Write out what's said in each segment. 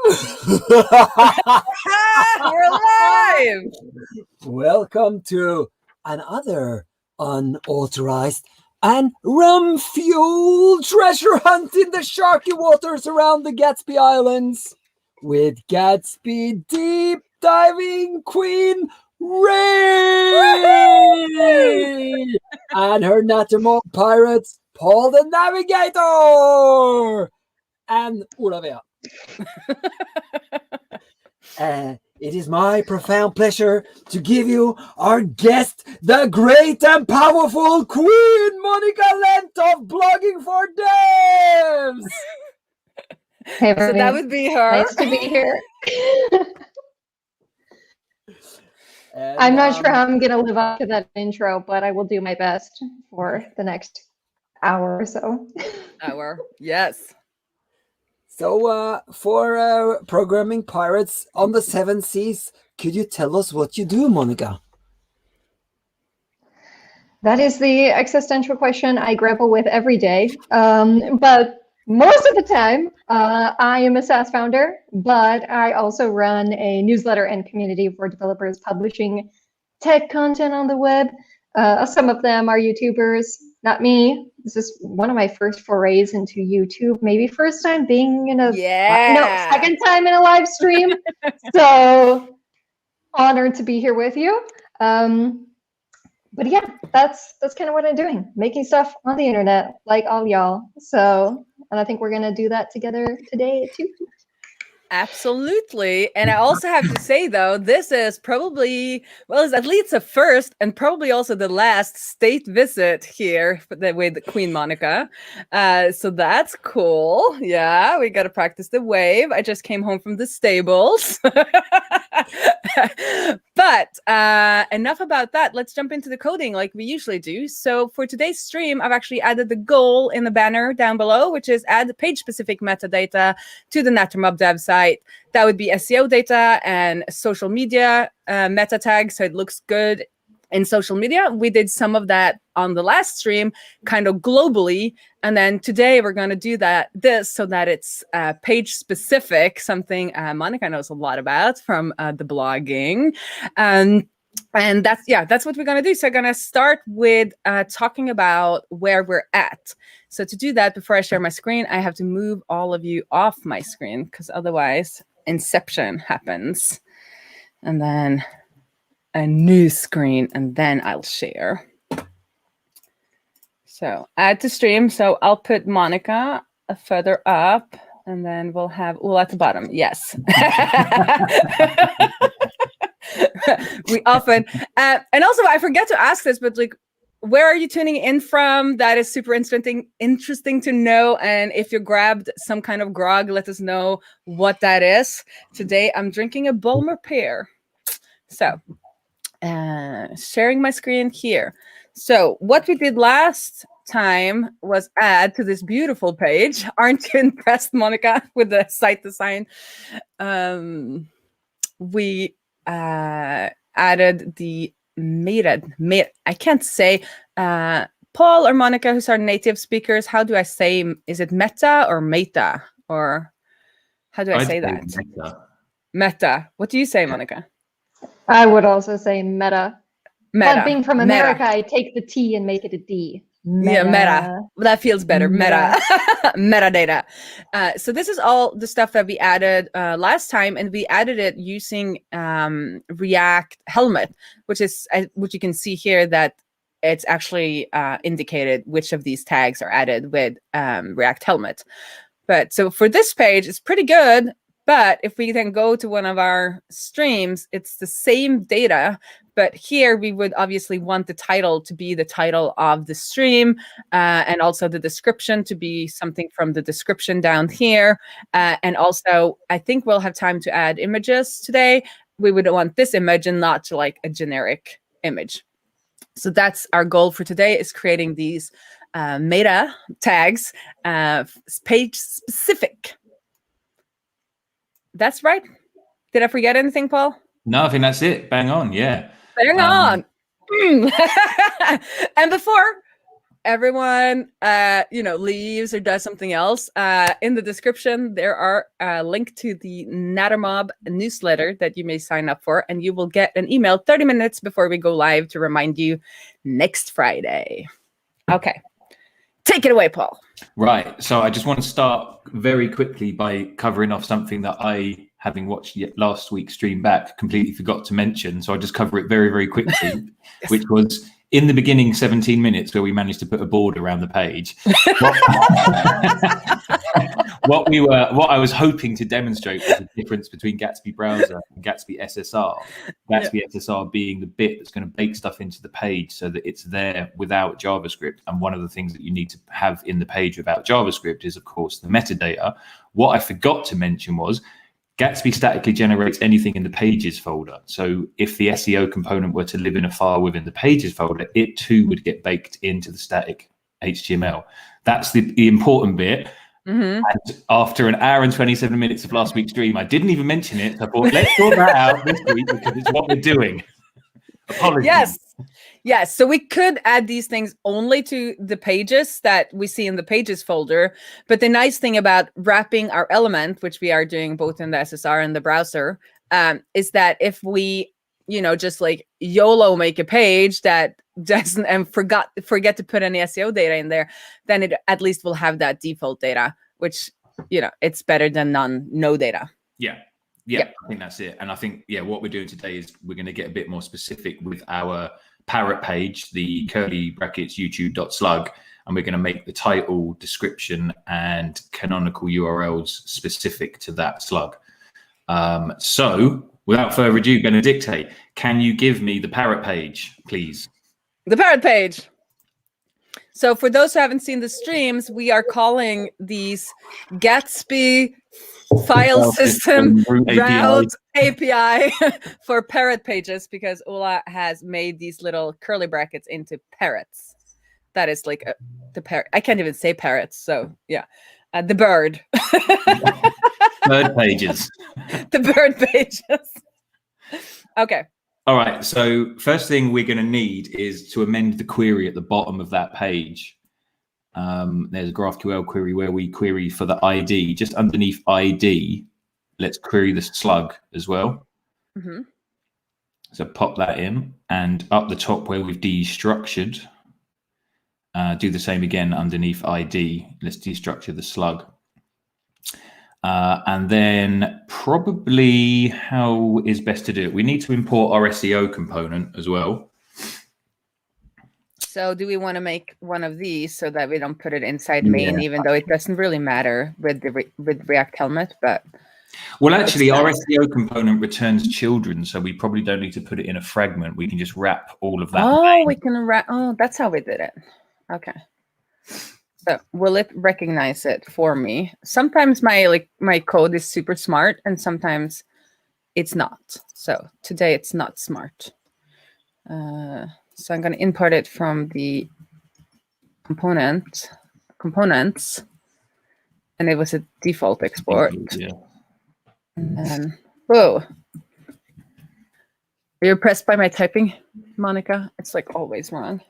We're live! Welcome to another unauthorized and rum-fueled treasure hunt in the sharky waters around the Gatsby Islands with Gatsby deep diving queen Raae and her Nattermob pirates Paul the Navigator and Olavia. It is my profound pleasure to give you our guest, the great and powerful Queen Monica Lent of Blogging for Devs. Hey, So that would be her. Nice to be here. I'm not sure how I'm going to live up to that intro, but I will do my best for the next hour or so. Yes. So for programming pirates on the seven seas, could you tell us what you do, Monica? That is the existential question I grapple with every day. But most of the time, I am a SaaS founder, but I also run a newsletter and community for developers publishing tech content on the web. Some of them are YouTubers, not me. This is one of my first forays into YouTube. Maybe first time being in a second time in a live stream. So honored to be here with you. But yeah, that's kind of what I'm doing, making stuff on the internet like all y'all. So, and I think we're gonna do that together today too. Absolutely. And I also have to say, though, this is probably, well, it's at least the first and probably also the last state visit here with Queen Monica. So that's cool. Yeah, we got to practice the wave. I just came home from the stables. But enough about that. Let's jump into the coding like we usually do. So for today's stream, I've actually added the goal in the banner down below, which is add page-specific metadata to the Nattermob dev site. That would be SEO data and social media meta tags, so it looks good in social media. We did some of that on the last stream, kind of globally, and then today we're going to do this so that it's page specific, something Monica knows a lot about from the blogging. And that's what we're going to do. So I'm going to start with talking about where we're at. So to do that, before I share my screen, I have to move all of you off my screen because otherwise inception happens. And then a new screen, and then I'll share. So add to stream. So I'll put Monica further up, and then we'll have at the bottom. Yes. We often, and also I forget to ask this, but like, where are you tuning in from? That is super interesting to know. And if you grabbed some kind of grog, let us know what that is. Today I'm drinking a Bulmer pear. So sharing my screen here. So what we did last time was add to this beautiful page. Aren't you impressed, Monica, with the site design? We added the meta. I can't say Paul or Monica, who's our native speakers. How do I say? Is it meta or meta, or how do I say that? Meta. What do you say, Monica? I would also say meta. But being from America, I take the T and make it a D. Meta. Yeah, meta. That feels better. Meta. Metadata. So this is all the stuff that we added last time, and we added it using React Helmet, which you can see here that it's actually indicated which of these tags are added with React Helmet. But so for this page, it's pretty good. But if we then go to one of our streams, it's the same data, but here we would obviously want the title to be the title of the stream, and also the description to be something from the description down here. And also, I think we'll have time to add images today. We would want this image and not like a generic image. So that's our goal for today, is creating these meta tags, page specific. That's right. Did I forget anything, Paul? No, I think that's it. Bang on. Yeah. Bang on. And before everyone, leaves or does something else, in the description, there are a link to the Nattermob newsletter that you may sign up for, and you will get an email 30 minutes before we go live to remind you next Friday. Okay. Take it away, Paul. Right. So I just want to start very quickly by covering off something that I, having watched last week's stream back, completely forgot to mention. So I'll just cover it very, very quickly, yes. Which was in the beginning 17 minutes where we managed to put a board around the page. What I was hoping to demonstrate was the difference between Gatsby browser and Gatsby SSR. Gatsby SSR being the bit that's going to bake stuff into the page so that it's there without JavaScript. And one of the things that you need to have in the page without JavaScript is, of course, the metadata. What I forgot to mention was Gatsby statically generates anything in the pages folder. So if the SEO component were to live in a file within the pages folder, it too would get baked into the static HTML. That's the important bit. Mm-hmm. And after an hour and 27 minutes of last week's stream, I didn't even mention it. So I thought, let's sort that out this week because it's what we're doing. Apologies. Yes. So we could add these things only to the pages that we see in the pages folder. But the nice thing about wrapping our element, which we are doing both in the SSR and the browser, is that if we, just like YOLO make a page that doesn't and forget to put any SEO data in there, then it at least will have that default data, which, it's better than no data. Yeah, I think that's it. And I think, what we're doing today is we're going to get a bit more specific with our parrot page, the curly brackets youtube.slug, and we're going to make the title, description, and canonical URLs specific to that slug. So without further ado, Benedicte, can you give me the parrot page, please? The parrot page. So for those who haven't seen the streams, we are calling these Gatsby file system route API for parrot pages because Ola has made these little curly brackets into parrots. That is like the parrot. I can't even say parrots. So yeah, the bird. Bird pages. The bird pages. Okay. All right. So first thing we're going to need is to amend the query at the bottom of that page. There's a GraphQL query where we query for the ID. Just underneath ID, let's query the slug as well. Mm-hmm. So pop that in, and up the top where we've destructured, do the same again underneath ID. Let's destructure the slug. And then probably how is best to do it? We need to import our SEO component as well. So do we want to make one of these so that we don't put it inside main, even though it doesn't really matter with React Helmet? But well, actually, our SEO component returns children, so we probably don't need to put it in a fragment. We can just wrap all of that. Oh, we can wrap. Oh, that's how we did it. Okay. So will it recognize it for me? Sometimes my code is super smart, and sometimes it's not. So today it's not smart. So I'm going to import it from the components, and it was a default export. Yeah. And then, whoa. Are you impressed by my typing, Monica? It's like always wrong.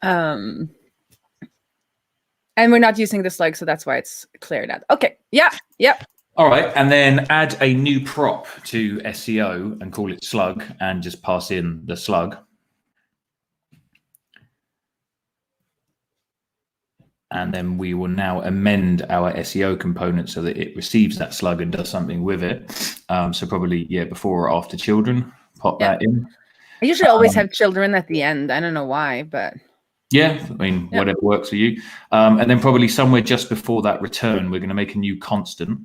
And we're not using the slug, so that's why it's cleared out. Okay. Yeah. Yep. All right, and then add a new prop to SEO and call it slug and just pass in the slug. And then we will now amend our SEO component so that it receives that slug and does something with it. So probably, before or after children, pop that in. I usually always have children at the end. I don't know why, but... Yeah, I mean, whatever works for you. And then probably somewhere just before that return, we're going to make a new constant.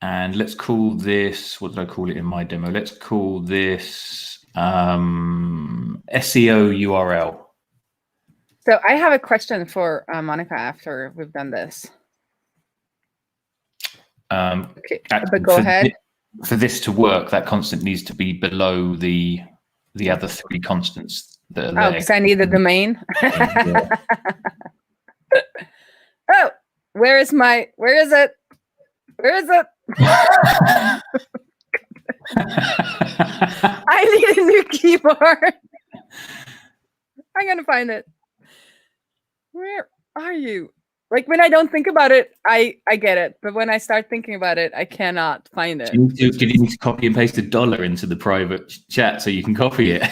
And let's call this, what did I call it in my demo? Let's call this SEO URL. So I have a question for Monica after we've done this. Okay, but go ahead. For this to work, that constant needs to be below the other three constants that are there. Oh, because I need the domain. Oh, where is it? I need a new keyboard. I'm gonna find it. Where are you? Like when I don't think about it, I get it. But when I start thinking about it, I cannot find it. Do you need to copy and paste $1 into the private chat so you can copy it?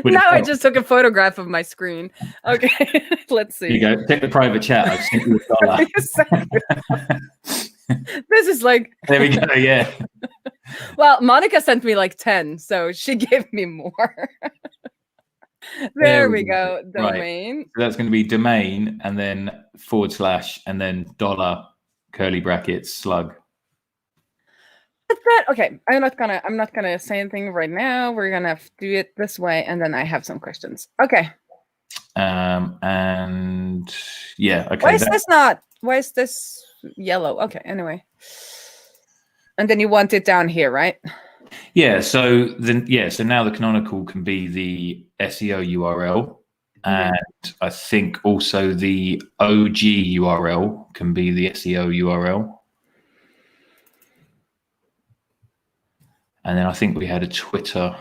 Now I just took a photograph of my screen. Okay, let's see. Here you go. Take the private chat. I've sent you $1. This is like. There we go. Yeah. Well, Monica sent me like 10, so she gave me more. There we go. Domain. Right. So that's going to be domain and then / and then $ curly brackets slug. Okay, I'm not gonna say anything right now. We're gonna do it this way, and then I have some questions. Okay. And yeah. Okay. Why is this yellow? Okay. Anyway. And then you want it down here, right? Yeah. So So now the canonical can be the SEO URL, and I think also the OG URL can be the SEO URL. And then I think we had a Twitter.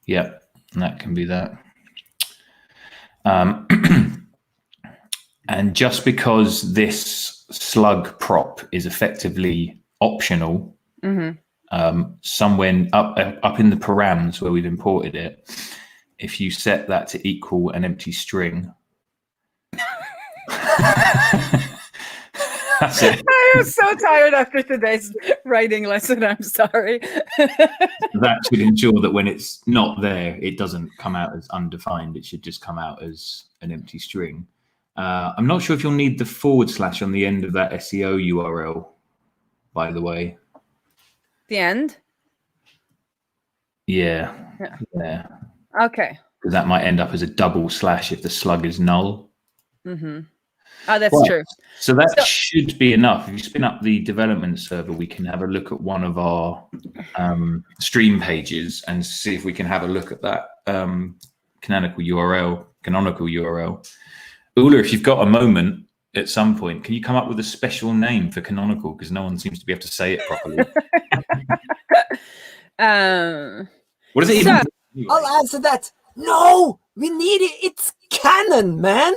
Yeah, and that can be that. And just because this slug prop is effectively optional, somewhere up in the params where we've imported it, if you set that to equal an empty string, that's it. I am so tired after today's writing lesson. I'm sorry. That should ensure that when it's not there, it doesn't come out as undefined. It should just come out as an empty string. I'm not sure if you'll need the / on the end of that SEO URL, by the way. The end? Yeah. Okay. Because that might end up as a double / if the slug is null. Oh, that's true. So that should be enough. If you spin up the development server, we can have a look at one of our stream pages and see if we can have a look at that canonical URL. Ula, if you've got a moment at some point, can you come up with a special name for canonical? Because no one seems to be able to say it properly. What does it even do? I'll answer that. No, we need it. It's canon, man.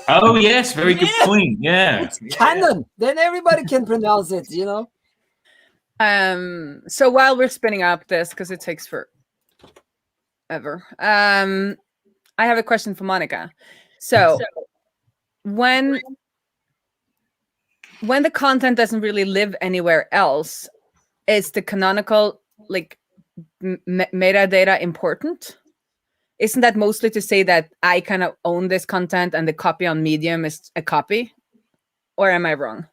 Oh yes, very good point. Yeah, it's canon. Then everybody can pronounce it. So while we're spinning up this, because it takes forever, I have a question for Monica. So when the content doesn't really live anywhere else, is the canonical metadata important? Isn't that mostly to say that I kind of own this content and the copy on Medium is a copy? Or am I wrong?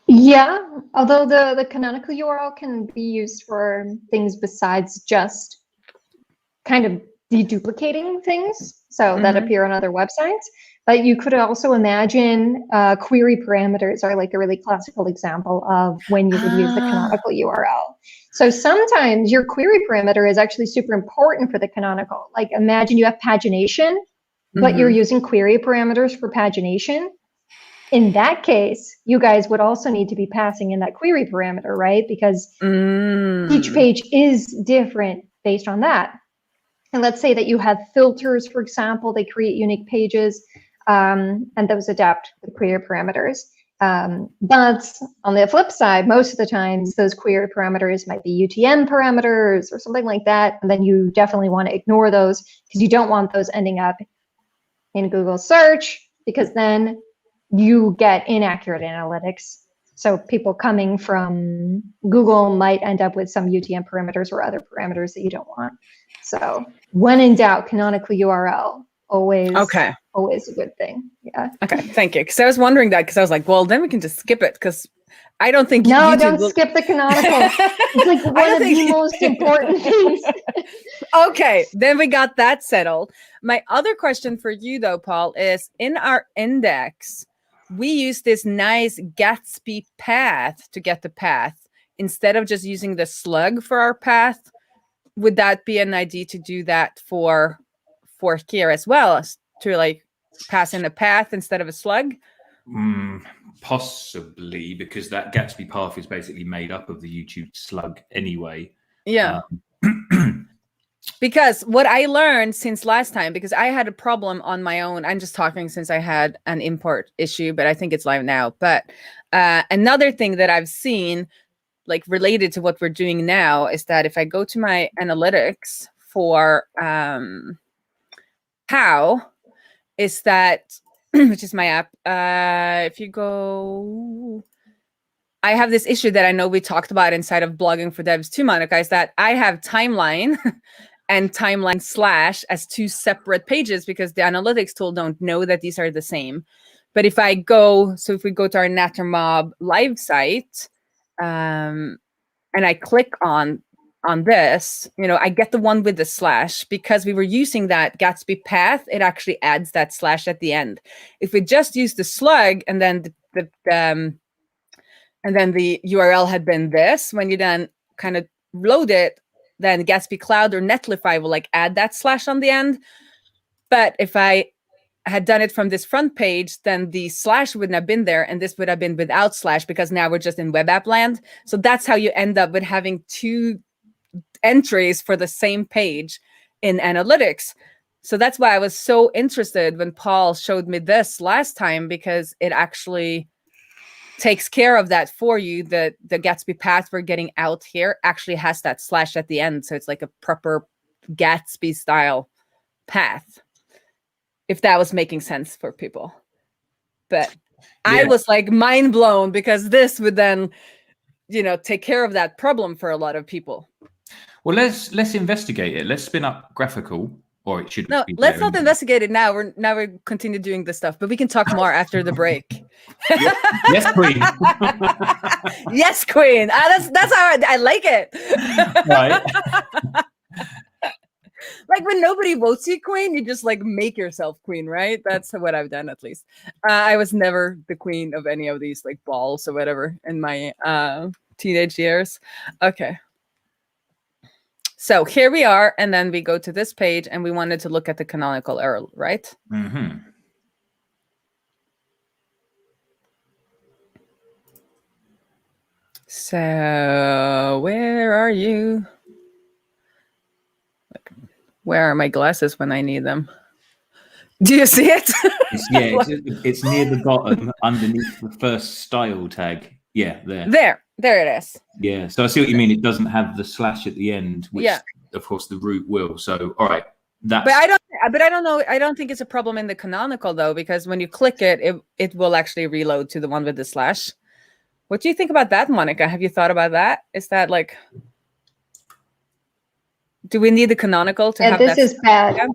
Yeah, although the canonical URL can be used for things besides just kind of deduplicating things that appear on other websites. But you could also imagine query parameters are like a really classical example of when you would use the canonical URL. So sometimes your query parameter is actually super important for the canonical. Like imagine you have pagination, but you're using query parameters for pagination. In that case, you guys would also need to be passing in that query parameter, right? Because each page is different based on that. And let's say that you have filters, for example, they create unique pages, and those adapt the query parameters. But on the flip side, most of the times those query parameters might be UTM parameters or something like that. And then you definitely want to ignore those because you don't want those ending up in Google search, because then you get inaccurate analytics. So people coming from Google might end up with some UTM parameters or other parameters that you don't want. So when in doubt, canonical URL, always a good thing. Yeah. Okay, thank you. Because I was wondering that, because I was like, well, then we can just skip it, because I don't think don't skip the canonical. It's like one of the most important things. Okay, then we got that settled. My other question for you, though, Paul, is in our index, we use this nice Gatsby path to get the path instead of just using the slug for our path. Would that be an idea to do that for here as well, to like pass in a path instead of a slug? Possibly, because that Gatsby path is basically made up of the YouTube slug anyway. Yeah. Because what I learned since last time, because I had a problem on my own, I'm just talking since I had an import issue, but I think it's live now. But another thing that I've seen, like related to what we're doing now, is that if I go to my analytics for how, is that, which is my app, if you go, I have this issue that I know we talked about inside of Blogging for Devs too, Monica, is that I have timeline and timeline slash as two separate pages because the analytics tool don't know that these are the same. But if I go, so if we go to our Nattermob live site, and I click on this, you know, I get the one with the slash because we were using that Gatsby path. It actually adds that slash at the end. If we just use the slug and then the URL had been this, when you then kind of load it, then Gatsby Cloud or Netlify will like add that slash on the end. But if I had done it from this front page, then the slash wouldn't have been there, and this would have been without slash because now we're just in web app land. So that's how you end up with having two entries for the same page in analytics. So that's why I was so interested when Paul showed me this last time, because it actually takes care of that for you. The Gatsby path we're getting out here actually has that slash at the end. So it's like a proper Gatsby style path, if that was making sense for people. But yeah. I was like mind blown because this would then, you know, take care of that problem for a lot of people. Well, let's investigate it. Let's spin up graphical, or it should. No, let's not investigate it now. We're continue doing this stuff, but we can talk more after the break. Yes, Queen. Yes, Queen. That's how I like it. Right. Like when nobody votes you queen, you just like make yourself queen, right? That's what I've done, at least. I was never the queen of any of these like balls or whatever in my teenage years. Okay. So here we are, and then we go to this page, and we wanted to look at the canonical URL, right? Mm-hmm. So where are you? Where are my glasses when I need them? Do you see it? It's near the bottom, underneath the first style tag. Yeah, there it is. Yeah, so I see what you mean. It doesn't have the slash at the end, which of course the root will. So all right, that's. But I don't know. I don't think it's a problem in the canonical though, because when you click it, it will actually reload to the one with the slash. What do you think about that, Monica? Have you thought about that? Is that like, do we need the canonical to have this that? Is bad. Yeah?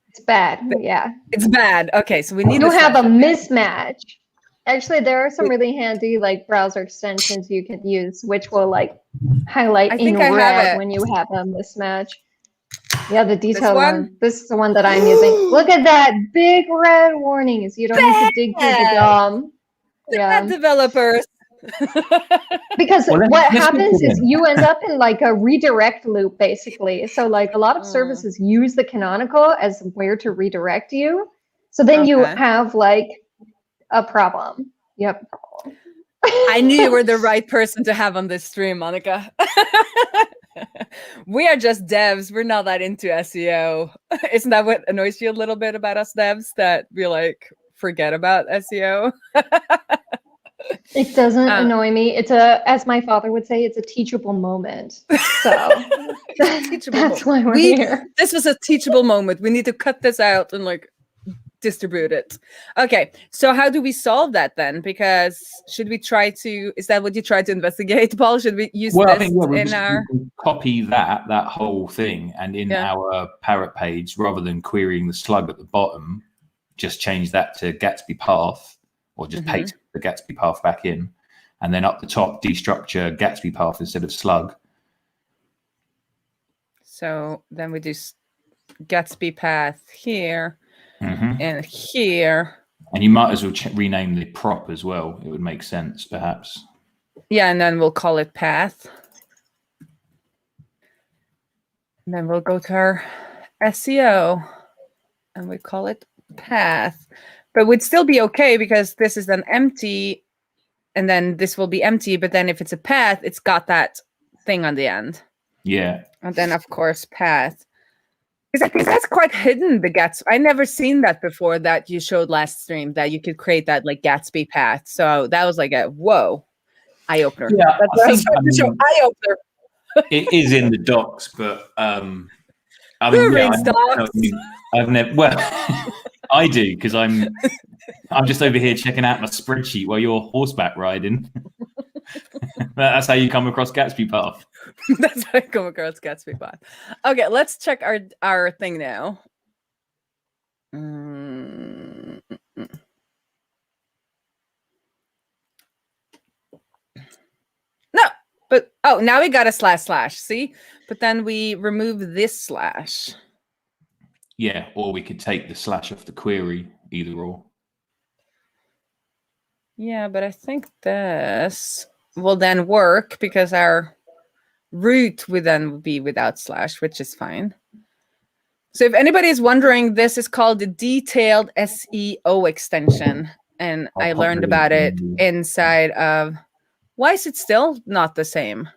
It's bad. Yeah. It's bad. Okay, so we need. You have a mismatch. Actually, there are some really handy like browser extensions you can use, which will like highlight in red when you have a mismatch. Yeah, the detailed one. This is the one that I'm using. Look at that big red warnings. You don't need to dig through the DOM. Yeah, developers. Because what happens is you end up in like a redirect loop, basically. So like a lot of services use the canonical as where to redirect you. So then you have like a problem. You have a problem. I knew you were the right person to have on this stream, Monica. We are just devs. We're not that into SEO. Isn't that what annoys you a little bit about us devs, that we like forget about SEO? It doesn't annoy me. It's as my father would say, it's a teachable moment. So that's why we're here. This was a teachable moment. We need to cut this out and like distribute it. Okay, so how do we solve that then? Because should we try to, is that what you try to investigate, Paul? Should we use this in our... copy that whole thing, and in our parrot page, rather than querying the slug at the bottom, just change that to Gatsby path, or just paste the Gatsby path back in, and then up the top destructure Gatsby path instead of slug. So then we do Gatsby path here. And here, and you might as well rename the prop as well. It would make sense, perhaps. Yeah, and then we'll call it path. And then we'll go to our SEO, and we call it path. But would still be okay because this is then empty, and then this will be empty. But then if it's a path, it's got that thing on the end. Yeah. And then of course path. Because that's quite hidden, the Gatsby. I never seen that before that you showed last stream, that you could create that like Gatsby path. So that was like a whoa, eye opener. Yeah, That's eye opener. it is in the docs, but Who reads docs? I've never. Well, I do because I'm just over here checking out my spreadsheet while you're horseback riding. That's how you come across Gatsby path. That's how I come across Gatsby path. Okay, let's check our thing now. No, but now we got a // see, but then we remove this slash. Yeah, or we could take the slash off the query, either or. Yeah, but I think this will then work because our root would then be without slash, which is fine. So if anybody is wondering, this is called the detailed SEO extension. And I learned about it inside of, why is it still not the same?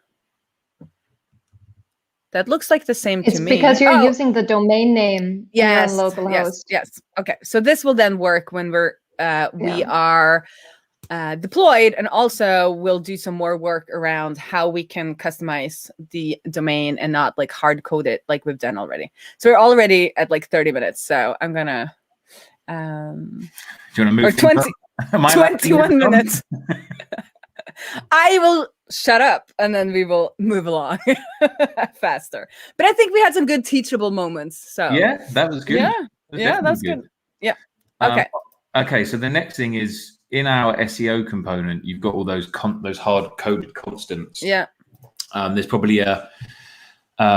That looks like the same to me. It's because you're using the domain name on localhost. Yes. Okay. So this will then work when we are deployed, and also we'll do some more work around how we can customize the domain and not like hard code it like we've done already. So we're already at like 30 minutes. So I'm gonna do you want to move or 21 minutes. I will shut up and then we will move along faster. But I think we had some good teachable moments. So yeah, that was good. Yeah, that's good. Yeah. Okay. Okay. So the next thing is in our SEO component, you've got all those hard coded constants. Yeah. There's probably a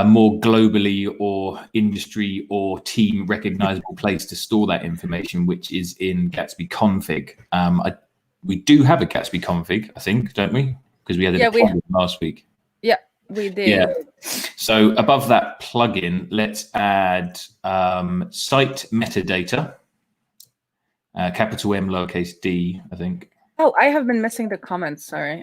more globally or industry or team recognizable place to store that information, which is in Gatsby config. We do have a Gatsby config, I think, don't we? Because we had a plugin last week. Yeah, we did. Yeah. So above that plugin, let's add site metadata, capital M, lowercase d, I think. Oh, I have been missing the comments. Sorry,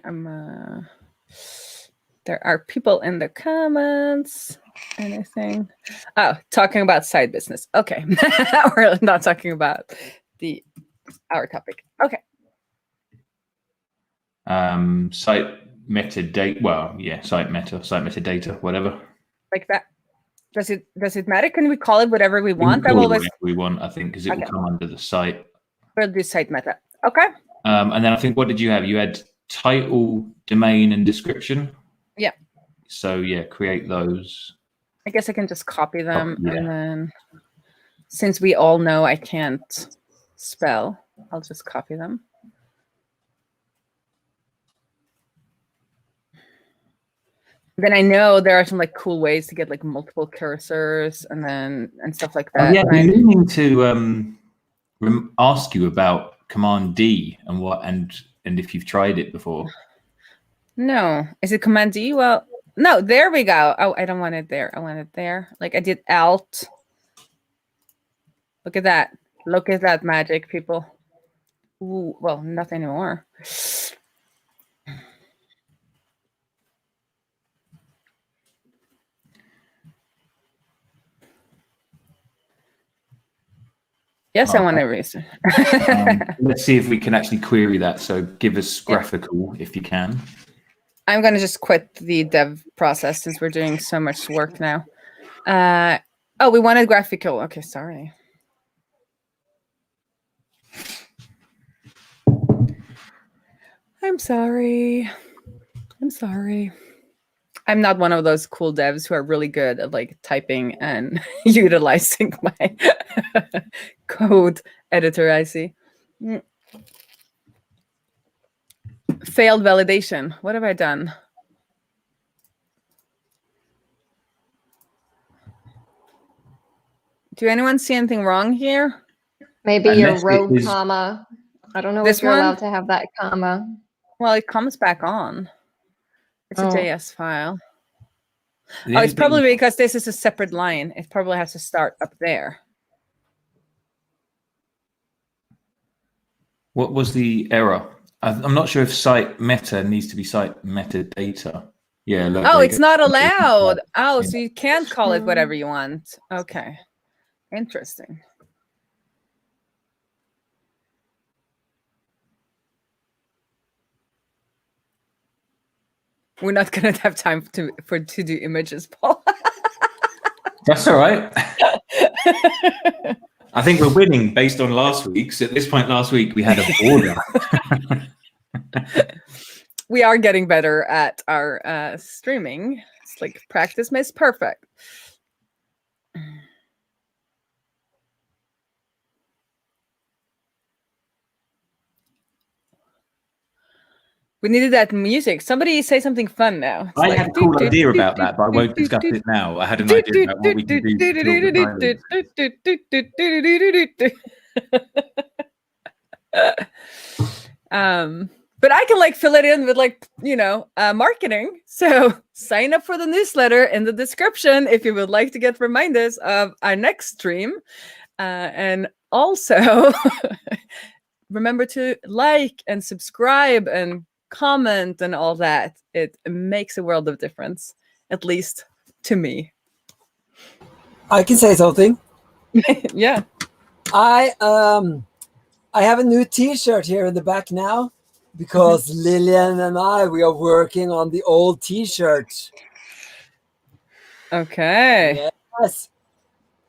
there are people in the comments. Anything? Oh, talking about side business. Okay, we're not talking about our topic. Okay. Site metadata. Well, yeah, site metadata, whatever. Like that. Does it matter? Can we call it whatever we want? Whatever we want, I think, because it will come under the site. We'll do site meta. Okay. And then I think, what did you have? You had title, domain, and description. Yeah. So yeah, create those. I guess I can just copy them, and then since we all know I can't spell, I'll just copy them. Then I know there are some like cool ways to get like multiple cursors and stuff like that. Yeah, I'm meaning to ask you about Command D and if you've tried it before. No, is it Command D? Well, no, there we go. Oh, I don't want it there. I want it there. Like I did Alt. Look at that. Look at that magic, people. Ooh, well, not anymore. Yes, I want to erase it. Let's see if we can actually query that. So give us graphical if you can. I'm going to just quit the dev process since we're doing so much work now. Oh, we wanted graphical. Okay, sorry. I'm sorry. I'm not one of those cool devs who are really good at like typing and utilizing my code editor, I see. Failed validation. What have I done? Do anyone see anything wrong here? Maybe your row comma. I don't know if you're allowed to have that comma. Well, it comes back on. It's a JS file. Oh, it's probably because this is a separate line. It probably has to start up there. What was the error? I'm not sure if site meta needs to be site metadata. Yeah. Look, Oh, there you it's go. not allowed. Oh, Yeah. so you can't call it whatever you want. Okay. Interesting. We're not gonna have time to do images, Paul. That's all right. I think we're winning based on last week's. At this point last week, we had a border. We are getting better at our streaming. It's like practice makes perfect. We needed that music. Somebody say something fun now. It's I like, had a cool idea about that, but I won't discuss it now. I had an idea about what we can do to kill the silence. But I can like fill it in with like, marketing. So sign up for the newsletter in the description if you would like to get reminders of our next stream. And also remember to like and subscribe and comment and all that. It makes a world of difference, at least to me. I can say something. Yeah. I have a new T-shirt here in the back now because Lillian and we are working on the old T-shirt. Okay. Yes.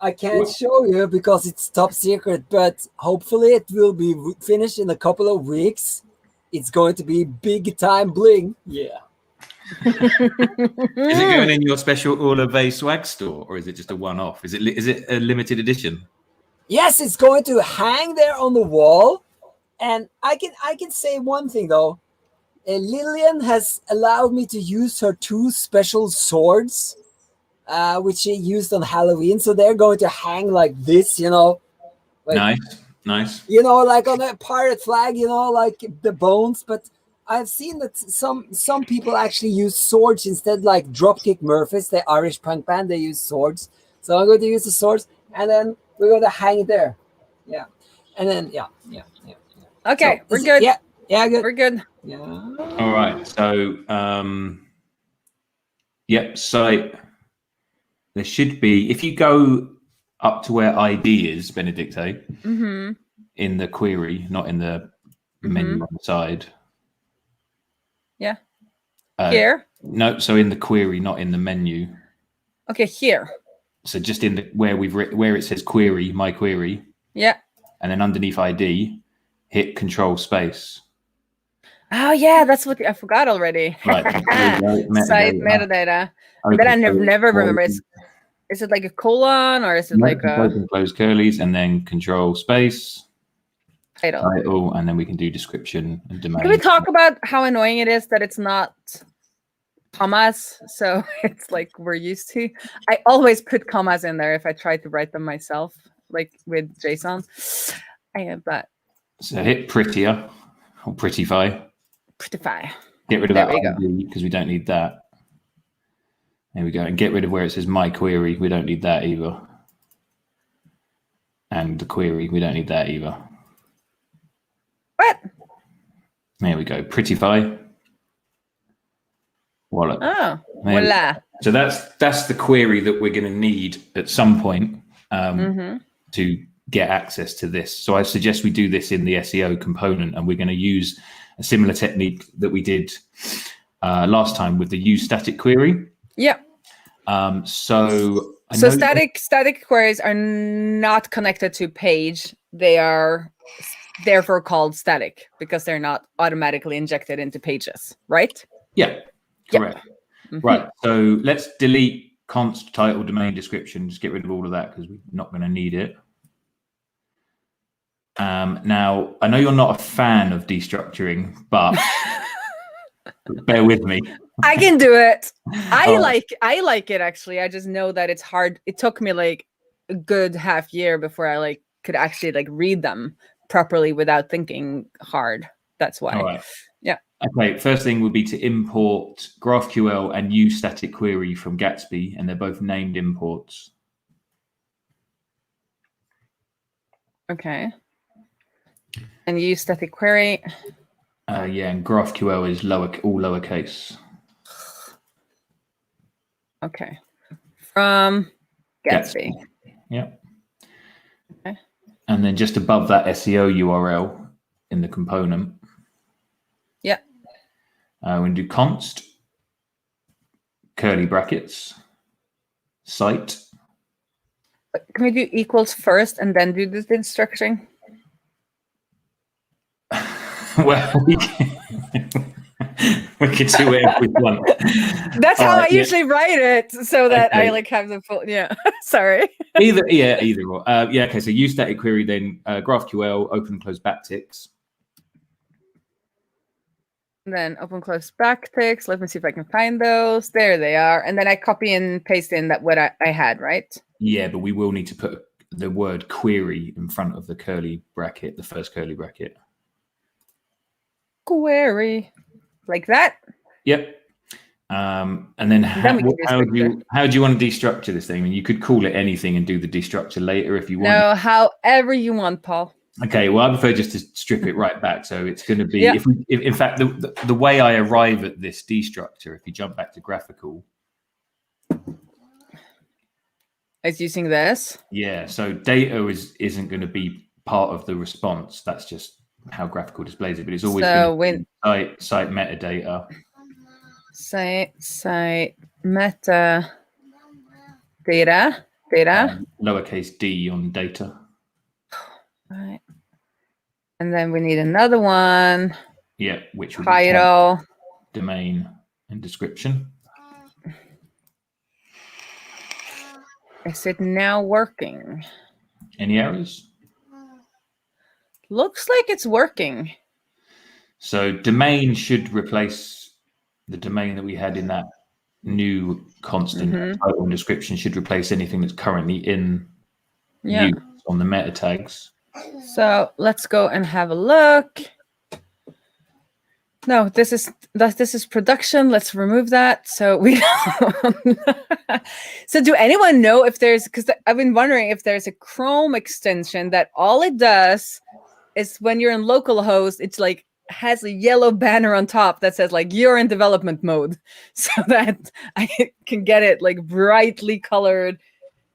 I can't show you because it's top secret, but hopefully it will be finished in a couple of weeks. It's going to be big time bling. Yeah. Is it going in your special Orla Bay swag store, or is it just a one-off? Is it a limited edition? Yes, it's going to hang there on the wall. And I can say one thing though. Lillian has allowed me to use her 2 special swords, which she used on Halloween. So they're going to hang like this, like, Nice. Like on a pirate flag, like the bones. But I've seen that some people actually use swords instead, like Dropkick Murphys, the Irish punk band. They use swords. So I'm going to use the swords, and then we're going to hang it there. Yeah, and then yeah. Okay, So, we're good. Yeah, good. We're good. Yeah. All right. So, site. There should be, if you go up to where ID is, Benedicte, in the query, not in the menu on the side. Yeah. Here? No, so in the query, not in the menu. Okay, here. So just in where it says query, my query. Yeah. And then underneath ID, hit Control Space. Oh yeah, that's what I forgot already. Right. Site metadata. Okay, but I never remember. Is it like a colon or is it like a open close curlies and then Control Space title, and then we can do description and domain. Can we talk about how annoying it is that it's not commas? So it's like we're used to. I always put commas in there if I try to write them myself, like with JSON. I have that. So hit prettier or prettify. Prettify. Get rid of that ID because we don't need that. There we go. And get rid of where it says my query. We don't need that either. And the query, we don't need that either. What? There we go. Prettify. Voila. Oh, voila. So that's the query that we're going to need at some point to get access to this. So I suggest we do this in the SEO component, and we're going to use a similar technique that we did last time with the use static query. Yeah. So static queries are not connected to page. They are therefore called static because they're not automatically injected into pages, right? Yeah, correct. Yep. Right. So let's delete const title domain description. Just get rid of all of that because we're not going to need it. Now, I know you're not a fan of destructuring, but bear with me. I can do it. I like it actually. I just know that it's hard. It took me like a good half year before I could actually read them properly without thinking hard. That's why. All right. Yeah. Okay. First thing would be to import GraphQL and use static query from Gatsby, and they're both named imports. And use static query. Yeah, and GraphQL is all lowercase. Okay. From Gatsby. Yeah. Okay. And then just above that SEO URL in the component. Yeah. We're going to do const, curly brackets, site. Can we do equals first and then do this structuring? Well, we can do whatever we want. That's how I usually write it, so that I like have the full. Yeah, sorry. Either or. Yeah. Okay. So use static query, then GraphQL, open and close backticks. Then open close backticks. Let me see if I can find those. There they are. And then I copy and paste in that what I had, right? Yeah, but we will need to put the word query in front of the curly bracket, the first curly bracket. Query, like that. Yep. And then how do you want to destructure this thing? I mean, you could call it anything and do the destructure later if you want. No, however you want, Paul. Okay, well, I prefer just to strip it right back. So it's going to be, if in fact, the way I arrive at this destructure, if you jump back to graphical, it's using this. Yeah, so data isn't going to be part of the response. That's just how graphical displays it, but it's always site metadata. Site meta data. Lowercase d on data. Right. And then we need another one. Yeah, which would title, be domain, and description. Is it now working? Any errors? Looks like it's working. So domain should replace the domain that we had in that new constant. Title and description should replace anything that's currently in use on the meta tags. So let's go and have a look. No, this is production. Let's remove that. So we So do anyone know if there's, because I've been wondering if there's a Chrome extension that all it does is when you're in localhost, it's like has a yellow banner on top that says like you're in development mode, so that I can get it like brightly colored.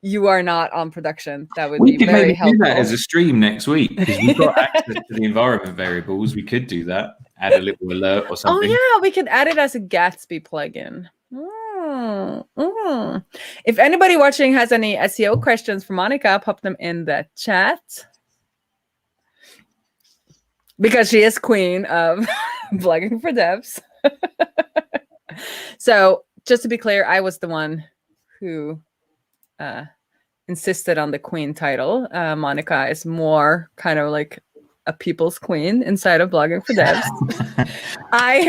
You are not on production. That would be very helpful. We could do that as a stream next week because we've got access to the environment variables. We could do that. Add a little alert or something. Oh yeah, we could add it as a Gatsby plugin. If anybody watching has any SEO questions for Monica, pop them in the chat. Because she is queen of blogging for devs. So just to be clear, I was the one who insisted on the queen title. Monica is more kind of like a people's queen inside of blogging for devs. I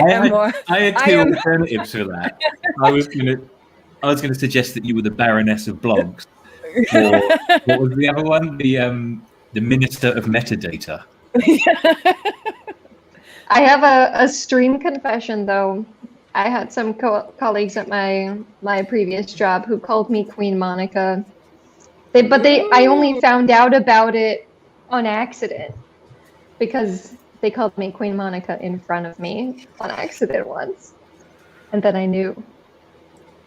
had two alternatives for that. I was gonna suggest that you were the Baroness of blogs. Or what was the other one? The Minister of Metadata. I have a stream confession though. I had some colleagues at my previous job who called me Queen Monica. I only found out about it on accident because they called me Queen Monica in front of me on accident once, and then I knew.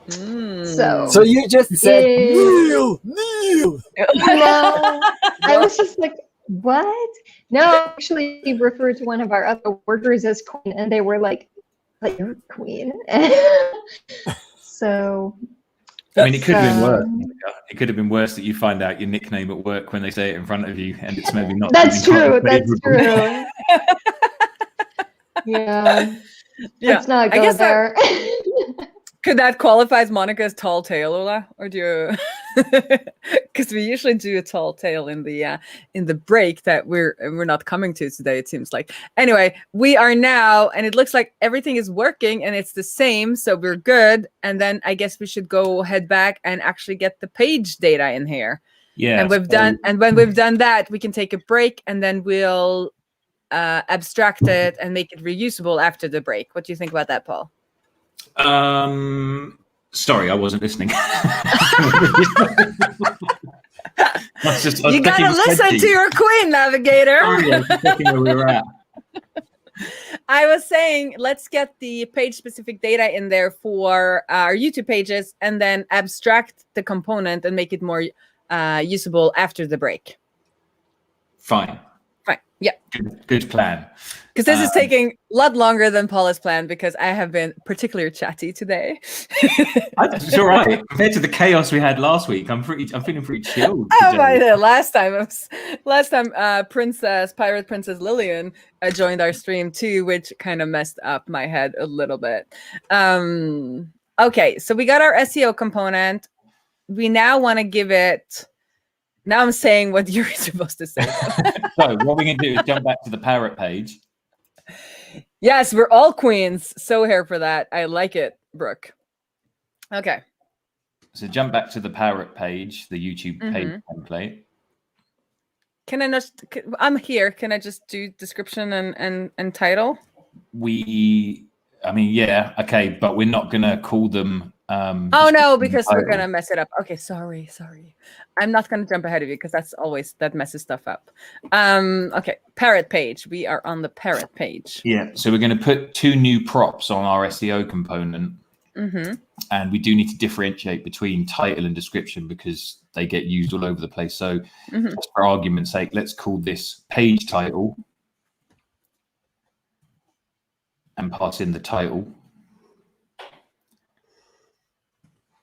So you just said Neil. No, I was just like, what? No, I actually referred to one of our other workers as Queen, and they were like you're Queen. So. I mean, it could have been worse. It could have been worse that you find out your nickname at work when they say it in front of you, and it's maybe not. That's true. That's true. Yeah. Let's not go there. Could that qualify as Monica's tall tale, Ola? Or do you? Because we usually do a tall tale in the break that we're not coming to today. It seems like. Anyway, we are now, and it looks like everything is working, and it's the same, so we're good. And then I guess we should head back and actually get the page data in here. Yeah. And when we've done that, we can take a break, and then we'll abstract it and make it reusable after the break. What do you think about that, Paul? Sorry, I wasn't listening. You gotta listen to your queen, navigator. Sorry, I was just checking where we were at. I was saying, let's get the page-specific data in there for our YouTube pages, and then abstract the component and make it more usable after the break. Fine. Yeah. Good plan. Because this is taking a lot longer than Paula's plan, because I have been particularly chatty today. It's all right. Compared to the chaos we had last week, I'm feeling pretty chilled. Oh my God. Last time, Pirate Princess Lillian joined our stream too, which kind of messed up my head a little bit. Okay, so we got our SEO component. We now want to give it. Now I'm saying what you're supposed to say. So what we're going to do is jump back to the parrot page. Yes, we're all queens. So here for that. I like it, Brooke. Okay. So jump back to the parrot page, the YouTube page template. Can I just? I'm here. Can I just do description and title? I mean, yeah, okay, but we're not going to call them. Oh no, because we're gonna mess it up. Okay, sorry. I'm not gonna jump ahead of you because that messes stuff up. Okay, parrot page. We are on the parrot page. Yeah, so we're going to put 2 new props on our SEO component, and we do need to differentiate between title and description because they get used all over the place. So, just for argument's sake, let's call this page title and pass in the title.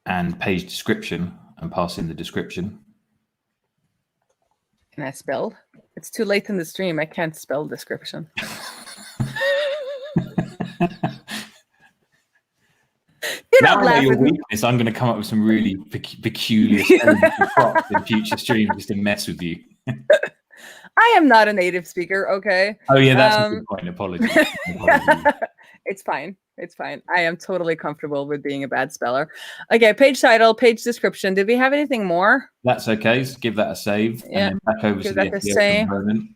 And page description and pass in the description. Can I spell? It's too late in the stream. I can't spell description. You're not laughing. Your weakness, I'm going to come up with some really peculiar props in future streams just to mess with you. I am not a native speaker, okay? Oh yeah, that's a good point. Apologies. It's fine. It's fine. I am totally comfortable with being a bad speller. Okay, page title, page description. Did we have anything more? That's okay. So give that a save. Yeah. And then back over to the SEO component.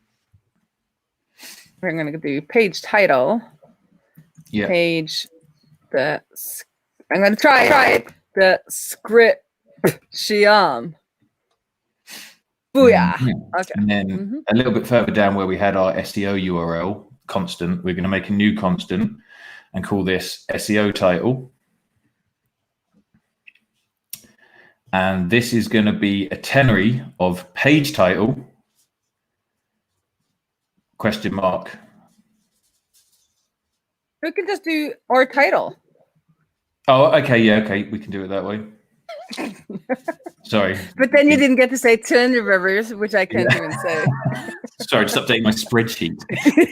We're going to do page title. Yeah. I'm going to try it. The description. Booyah. Okay. And then a little bit further down where we had our SEO URL constant, we're going to make a new constant and call this SEO title. And this is going to be a ternary of page title, question mark. We can just do our title. Oh, okay. Yeah, okay. We can do it that way. Sorry. But then you didn't get to say 200 rivers, which I can't even say. Sorry, just updating my spreadsheet.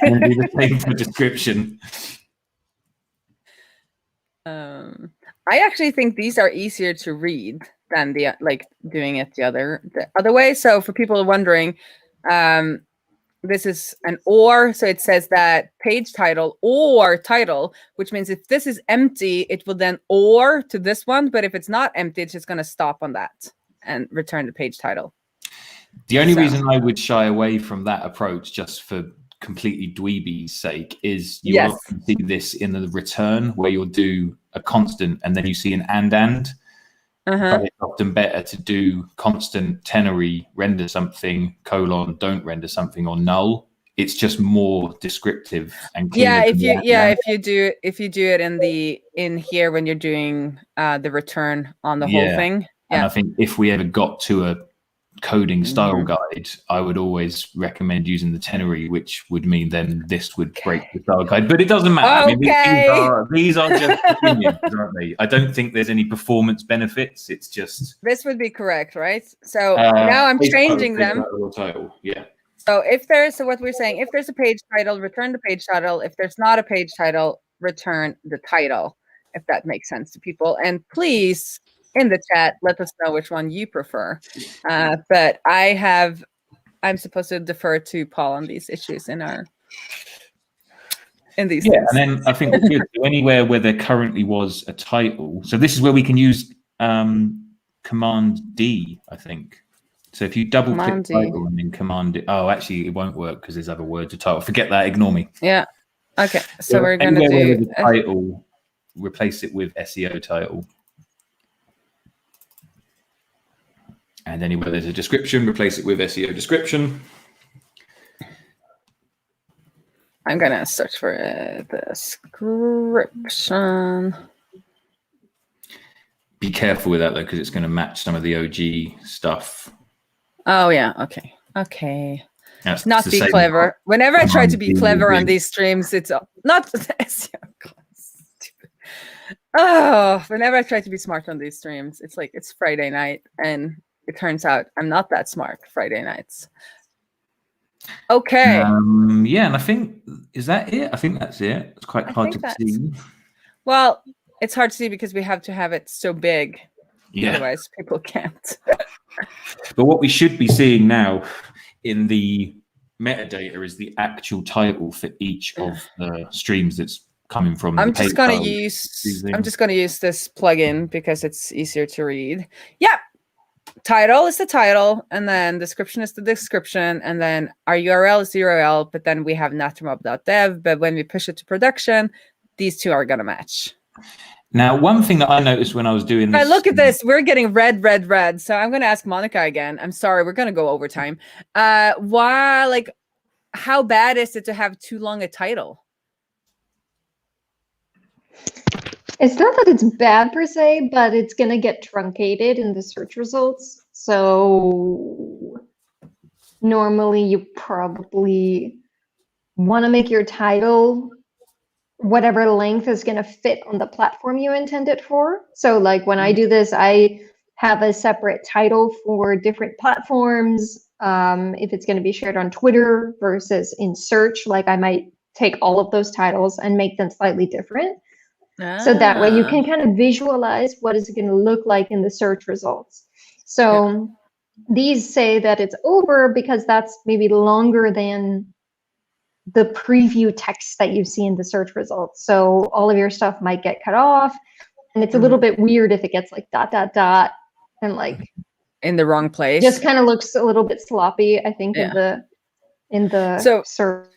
And do the same for description. I actually think these are easier to read than the doing it the other way. So for people wondering, this is an or, so it says that page title or title, which means if this is empty, it will then or to this one. But if it's not empty, it's just going to stop on that and return the page title. The only reason I would shy away from that approach, just for completely dweeby's sake, is you will often see this in the return where you'll do a constant and then you see an and. But it's often better to do constant ternary, render something, : don't render something, or null. It's just more descriptive and clear. If you do it in here when you're doing the return on the whole thing. And I think if we ever got to a coding style guide, I would always recommend using the ternary, which would mean then this would break the style guide, but it doesn't matter. Okay. I mean, these are just opinions, aren't they? I don't think there's any performance benefits. It's just this would be correct, right? So now I'm changing them. Title. Yeah. So what we're saying, if there's a page title, return the page title. If there's not a page title, return the title, if that makes sense to people. And please, in the chat, let us know which one you prefer. But I'm supposed to defer to Paul on these issues in these things. And then I think anywhere where there currently was a title. So this is where we can use Command D, I think. So if you double click title and then Command D. Oh, actually, it won't work because there's other words of title. Forget that. Ignore me. Yeah. Okay. So we're going to do the title. Replace it with SEO title. And anywhere there's a description, replace it with SEO description. I'm gonna search for a description. Be careful with that though, because it's going to match some of the OG stuff. Oh yeah, okay. Okay. That's Not the be same clever. Whenever I try to be being clever on big. these streams, it's not SEO class. Oh, whenever I try to be smart on these streams, it's like it's Friday night, and it turns out I'm not that smart Friday nights. Okay. Yeah, and I think, is that it? I think that's it. It's quite hard to see. Well, it's hard to see because we have to have it so big. Yeah. Otherwise, people can't. But what we should be seeing now in the metadata is the actual title for each of the streams that's coming from. I'm just going to use this plugin because it's easier to read. Yeah. Title is the title, and then description is the description, and then our URL is the URL, but then we have nattermob.dev, but when we push it to production, these two are going to match. Now, one thing that I noticed when I was doing this... Look at this. We're getting red. So I'm going to ask Monica again. I'm sorry. We're going to go over time. Why, like, how bad is it to have too long a title? It's not that it's bad per se, but it's going to get truncated in the search results. So normally you probably want to make your title whatever length is going to fit on the platform you intend it for. So like when I do this, I have a separate title for different platforms. If it's going to be shared on Twitter versus in search, like I might take all of those titles and make them slightly different. So that way you can kind of visualize what is it going to look like in the search results. So these say that it's over because that's maybe longer than the preview text that you see in the search results. So all of your stuff might get cut off, and it's a little bit weird if it gets like ... and like in the wrong place. Just kind of looks a little bit sloppy, I think, in the search.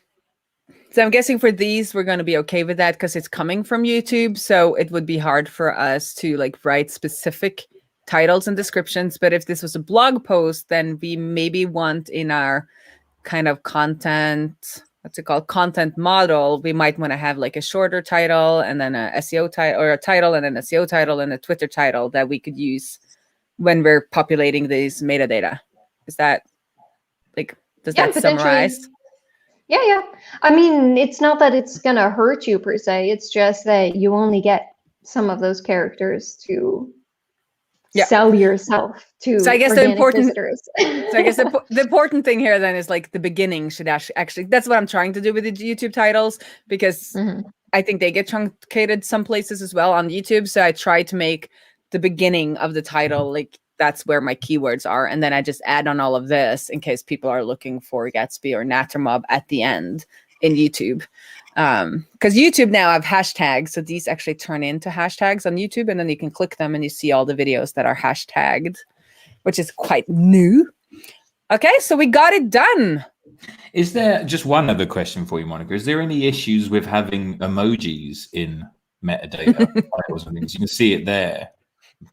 So I'm guessing for these, we're going to be okay with that because it's coming from YouTube. So it would be hard for us to like write specific titles and descriptions. But if this was a blog post, then we maybe want in our kind of content, what's it called? Content model, we might want to have like a shorter title and then a SEO title, or a title and then a SEO title and a Twitter title that we could use when we're populating these metadata. Is that like, does that summarize? Yeah. I mean, it's not that it's going to hurt you per se. It's just that you only get some of those characters to sell yourself to. So I guess the important visitors. So I guess the important thing here then is like the beginning should actually, that's what I'm trying to do with the YouTube titles, because I think they get truncated some places as well on YouTube. So I try to make the beginning of the title like that's where my keywords are, and then I just add on all of this in case people are looking for Gatsby or Nattermob at the end in YouTube. Because YouTube now have hashtags, so these actually turn into hashtags on YouTube, and then you can click them and you see all the videos that are hashtagged, which is quite new. Okay, so we got it done. Is there just one other question for you, Monica? Is there any issues with having emojis in metadata titles and things? You can see it there,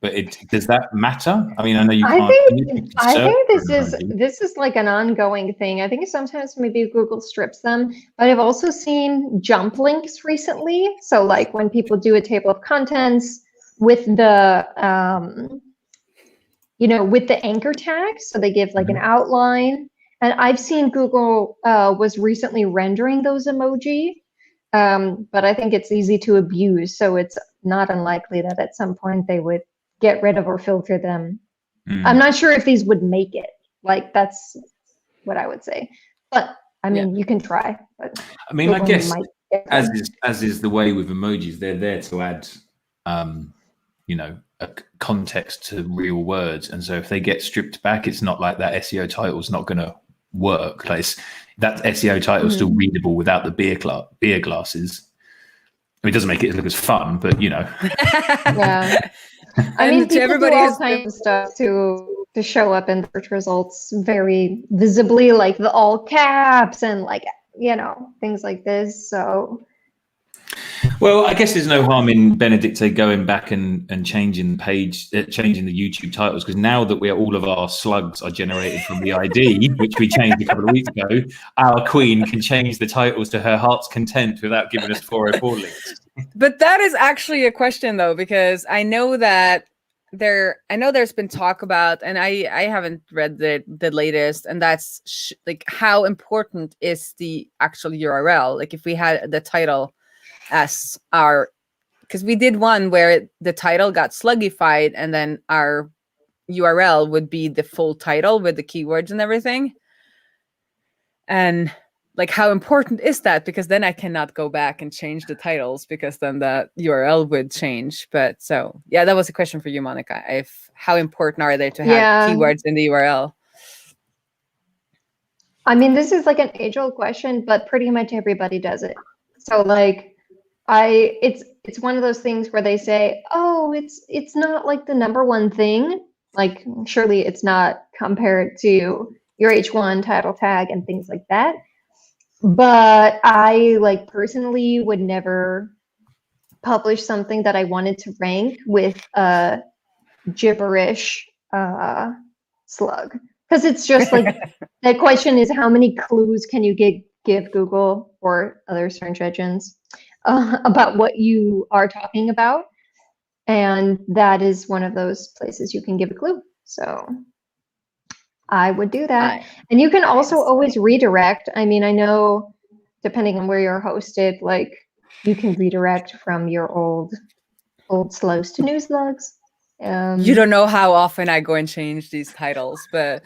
but does that matter? I mean, I know you can't. I think this is like an ongoing thing. I think sometimes maybe Google strips them, but I've also seen jump links recently. So like when people do a table of contents with the with the anchor tag, so they give like an outline. And I've seen Google was recently rendering those emoji, but I think it's easy to abuse. So it's not unlikely that at some point they would get rid of or filter them. I'm not sure if these would make it. Like that's what I would say. But I mean, you can try. But I mean, I guess as is the way with emojis, they're there to add, a context to real words. And so if they get stripped back, it's not like that SEO title is not going to work. Like that SEO title is still readable without the beer glasses. I mean, it doesn't make it look as fun, but Yeah. I mean, people do all kinds of stuff to show up in search results very visibly, like the all caps and like, things like this. So Well, I guess there's no harm in Benedicte going back and changing the page, changing the YouTube titles, because now that all of our slugs are generated from the ID, which we changed a couple of weeks ago, our queen can change the titles to her heart's content without giving us 404 links. But that is actually a question, though, because I know that there's been talk about, and I haven't read the latest, and that's like how important is the actual URL? Like if we had the title as our, because we did one where the title got slugified and then our URL would be the full title with the keywords and everything. And like, how important is that? Because then I cannot go back and change the titles, because then the URL would change. But so, yeah, that was a question for you, Monica. How important are they to have keywords in the URL? I mean, this is like an age-old question, but pretty much everybody does it. So like, it's one of those things where they say, oh, it's not like the number one thing. Like, surely it's not compared to your H1 title tag and things like that. But I like personally would never publish something that I wanted to rank with a gibberish slug, because it's just like the question is, how many clues can you give Google or other search engines about what you are talking about? And that is one of those places you can give a clue. So I would do that. And you can also always redirect. I mean, I know depending on where you're hosted, like you can redirect from your old slugs to new slugs. You don't know how often I go and change these titles, but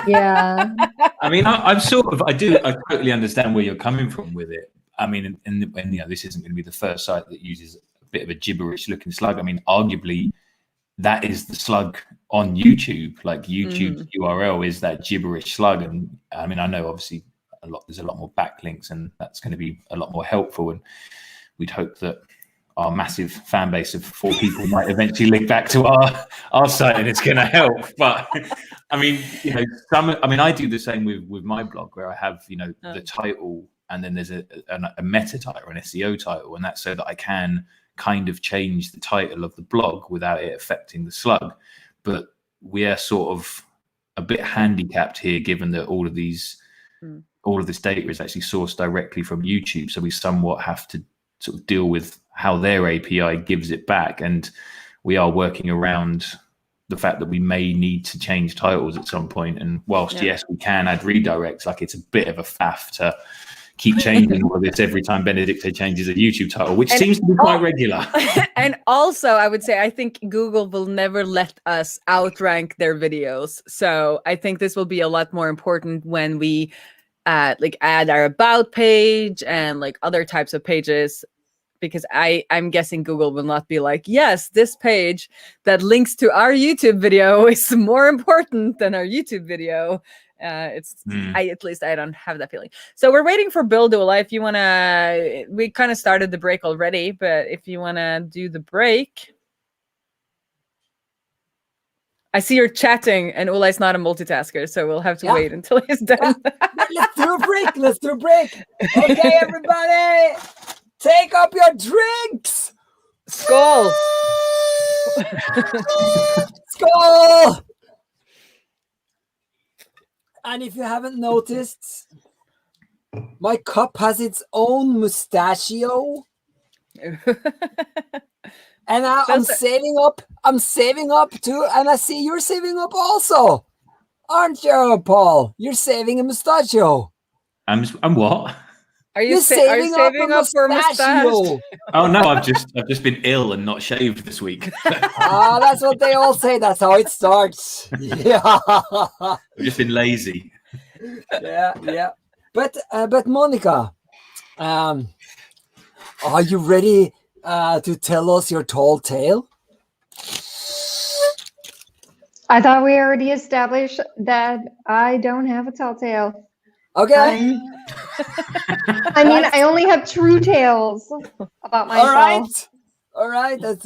yeah. I mean, I totally understand where you're coming from with it. I mean, and you know, this isn't going to be the first site that uses a bit of a gibberish looking slug. I mean, arguably, that is the slug on YouTube. Like YouTube's URL is that gibberish slug. And I mean, I know obviously there's a lot more backlinks, and that's going to be a lot more helpful. And we'd hope that our massive fan base of 4 people might eventually link back to our site, and it's going to help. But I mean, you know, I do the same with my blog, where I have, you know, the title, and then there's a meta title, an SEO title, and that's so that I can kind of change the title of the blog without it affecting the slug. But we are sort of a bit handicapped here, given that all of this data is actually sourced directly from YouTube. So we somewhat have to sort of deal with how their API gives it back. And we are working around the fact that we may need to change titles at some point. And whilst, yes, we can add redirects, like it's a bit of a faff to keep changing all of this every time Benedicte changes a YouTube title, which seems to be quite regular. And also, I would say, I think Google will never let us outrank their videos. So I think this will be a lot more important when we add our about page and like other types of pages, because I'm guessing Google will not be like, yes, this page that links to our YouTube video is more important than our YouTube video. At least I don't have that feeling. So we're waiting for Bill Dula. If you want to, we kind of started the break already, but if you want to do the break. I see you're chatting, and Ola is not a multitasker, so we'll have to wait until he's done. Let's do a break. Let's do a break. Okay, everybody, take up your drinks. Skål. Skål. And if you haven't noticed, my cup has its own mustachio. And I'm saving up. I'm saving up too. And I see you're saving up also. Aren't you, Paul? You're saving a mustachio. I'm what? Are you saving up for a mustache? Oh no, I've just been ill and not shaved this week. That's what they all say. That's how it starts. Yeah. I've just been lazy. Yeah. But Monica, are you ready to tell us your tall tale? I thought we already established that I don't have a tall tale. Okay. I mean, I only have true tales about myself. All right. That's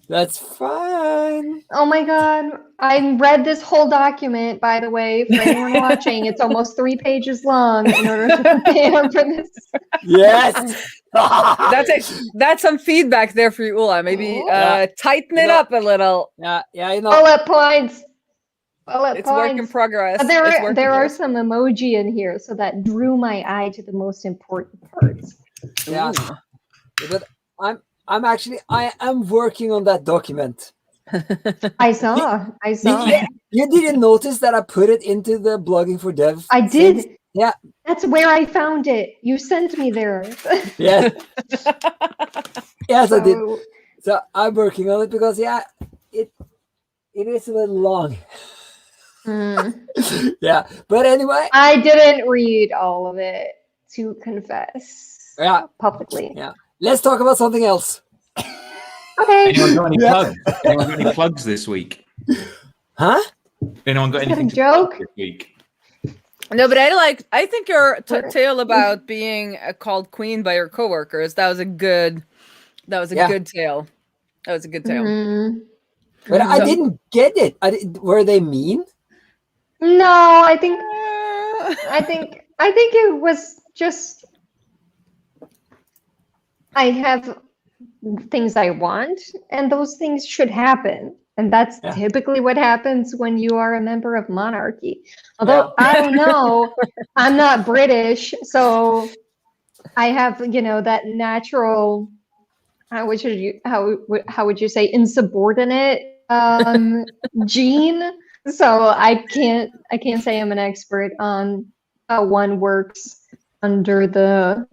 That's fine. Oh my God. I read this whole document, by the way, for anyone watching. It's almost 3 pages long in order to prepare for this. Yes. That's some feedback there for you, Ula. Maybe tighten it up a little. Yeah, Bullet points. It's work in progress. But there are some emoji in here, so that drew my eye to the most important parts. Yeah. But I am working on that document. I saw. You didn't notice that I put it into the Blogging for Dev? I did. Things? Yeah. That's where I found it. You sent me there. Yes. Yes, I did. So I'm working on it because it is a little long. Yeah. But anyway. I didn't read all of it, to confess. Yeah. Publicly. Yeah. Let's talk about something else. Okay. Anyone got any plugs? Anyone got any plugs this week? Huh? Anyone got anything to joke plug this week? No, but I think your tale about being called queen by your coworkers, that was a good tale. That was a good tale. But I didn't get it. Were they mean? No, I think it was just I have things I want, and those things should happen. And that's typically what happens when you are a member of monarchy. Although I don't know, I'm not British, so I have, that natural, how would you say, insubordinate gene. So I can't say I'm an expert on how one works under the,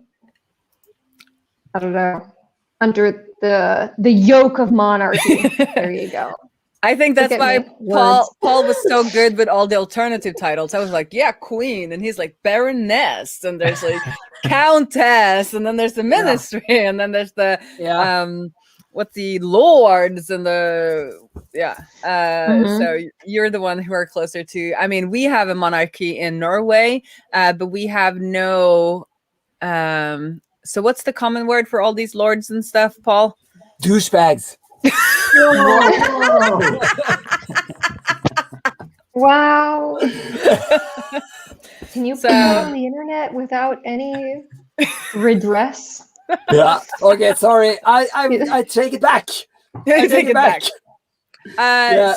I don't know, under the yoke of monarchy. There you go. I think that's why Paul was so good with all the alternative titles. I was like, yeah, queen, and he's like baroness, and there's like countess, and then there's the ministry, and then there's the what's the lords and the so you're the one who are closer to. I mean, we have a monarchy in Norway, but we have no. So what's the common word for all these lords and stuff, Paul? Douchebags. Wow. Can you put that on the internet without any redress? Yeah. Okay. Sorry. I take it back. I take it back.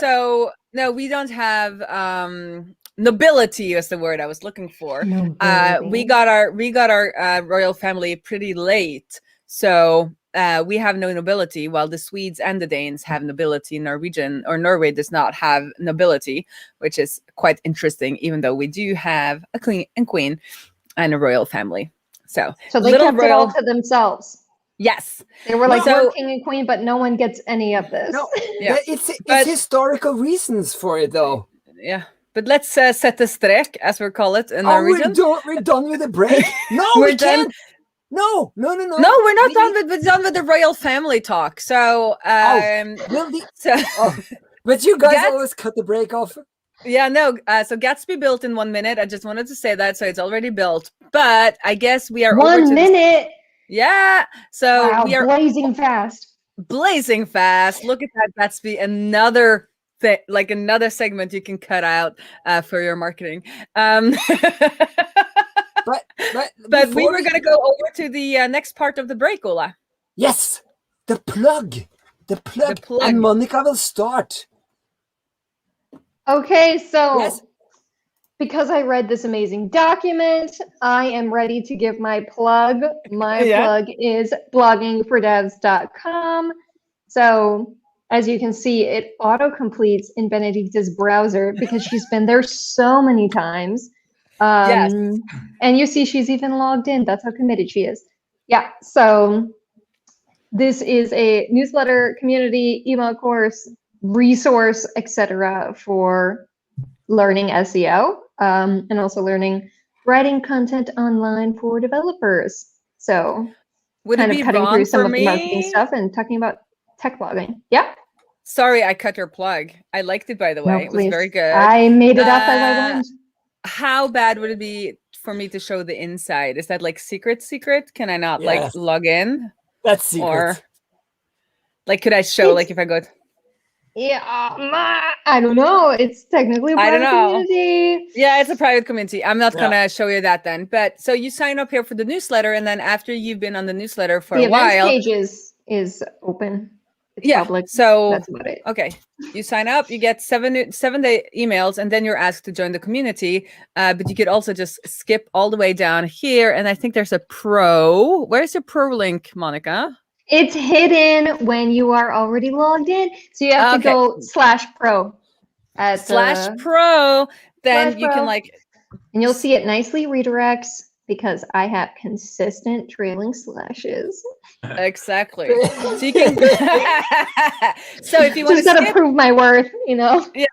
So no, we don't have nobility is the word I was looking for. We got our royal family pretty late, so we have no nobility, while the Swedes and the Danes have nobility. Norway does not have nobility, which is quite interesting, even though we do have a king and queen and a royal family. So they kept it all to themselves. Yes. They were like, we're king and queen, but no one gets any of this. No, it's historical reasons for it, though. Yeah. But let's set the strek, as we call it in Norwegian. We're done with the break. No, we can't. No. No, we're not done with. We're done with the royal family talk. So, but you guys always cut the break off. Yeah, no. So Gatsby built in 1 minute. I just wanted to say that, so it's already built. But I guess we are 1 minute. Yeah. So we are blazing fast. Blazing fast. Look at that, Gatsby. Another thing, like another segment you can cut out for your marketing. But we were going to go over to the next part of the break, Ola. Yes, the plug. And Monica will start. Okay, so because I read this amazing document, I am ready to give my plug. My plug is bloggingfordevs.com. So as you can see, it auto-completes in Benedicta's browser because she's been there so many times. And you see she's even logged in. That's how committed she is. Yeah, so this is a newsletter, community, email course, resource, etc. for learning SEO and also learning writing content online for developers. So kind of cutting through some of the marketing stuff and talking about tech blogging. Yeah. Sorry, I cut your plug. I liked it, by the way. No, it was very good. I made it up as I went. How bad would it be for me to show the inside? Is that like secret? Can I not like log in? That's secret. Like, could I show, like, if I go... Yeah, I don't know. It's technically a private community. Yeah, it's a private community. I'm not Yeah. gonna show you that then. But so you sign up here for the newsletter, and then after you've been on the newsletter for The a while, events page is open. It's yeah. public. So That's about it. okay, you sign up, you get 7-day emails, and then you're asked to join the community. But you could also just skip all the way down here, and I think there's a pro. Where's your pro link, Monica? It's hidden when you are already logged in. So you have to go /pro at /pro. Then you can like, and you'll see it nicely redirects because I have consistent trailing slashes. Exactly. So you can. So if you want just gotta prove my worth, you know. Yeah.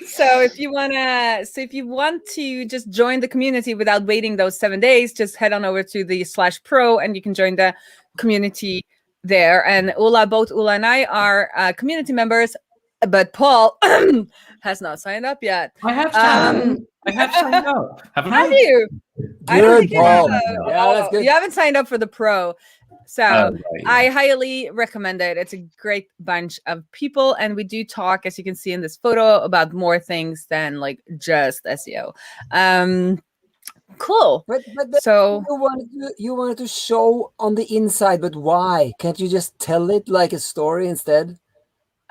So if you want to just join the community without waiting those 7 days, just head on over to the /pro and you can join the community there. And both Ulla and I are community members, but Paul has not signed up yet. I have signed up. Haven't I? Have you? I don't think you have. Yeah, that's good. You haven't signed up for the pro. So right, yeah. I highly recommend it. It's a great bunch of people. And we do talk, as you can see in this photo, about more things than like just SEO. Cool. But so you wanted to show on the inside, but why? Can't you just tell it like a story instead?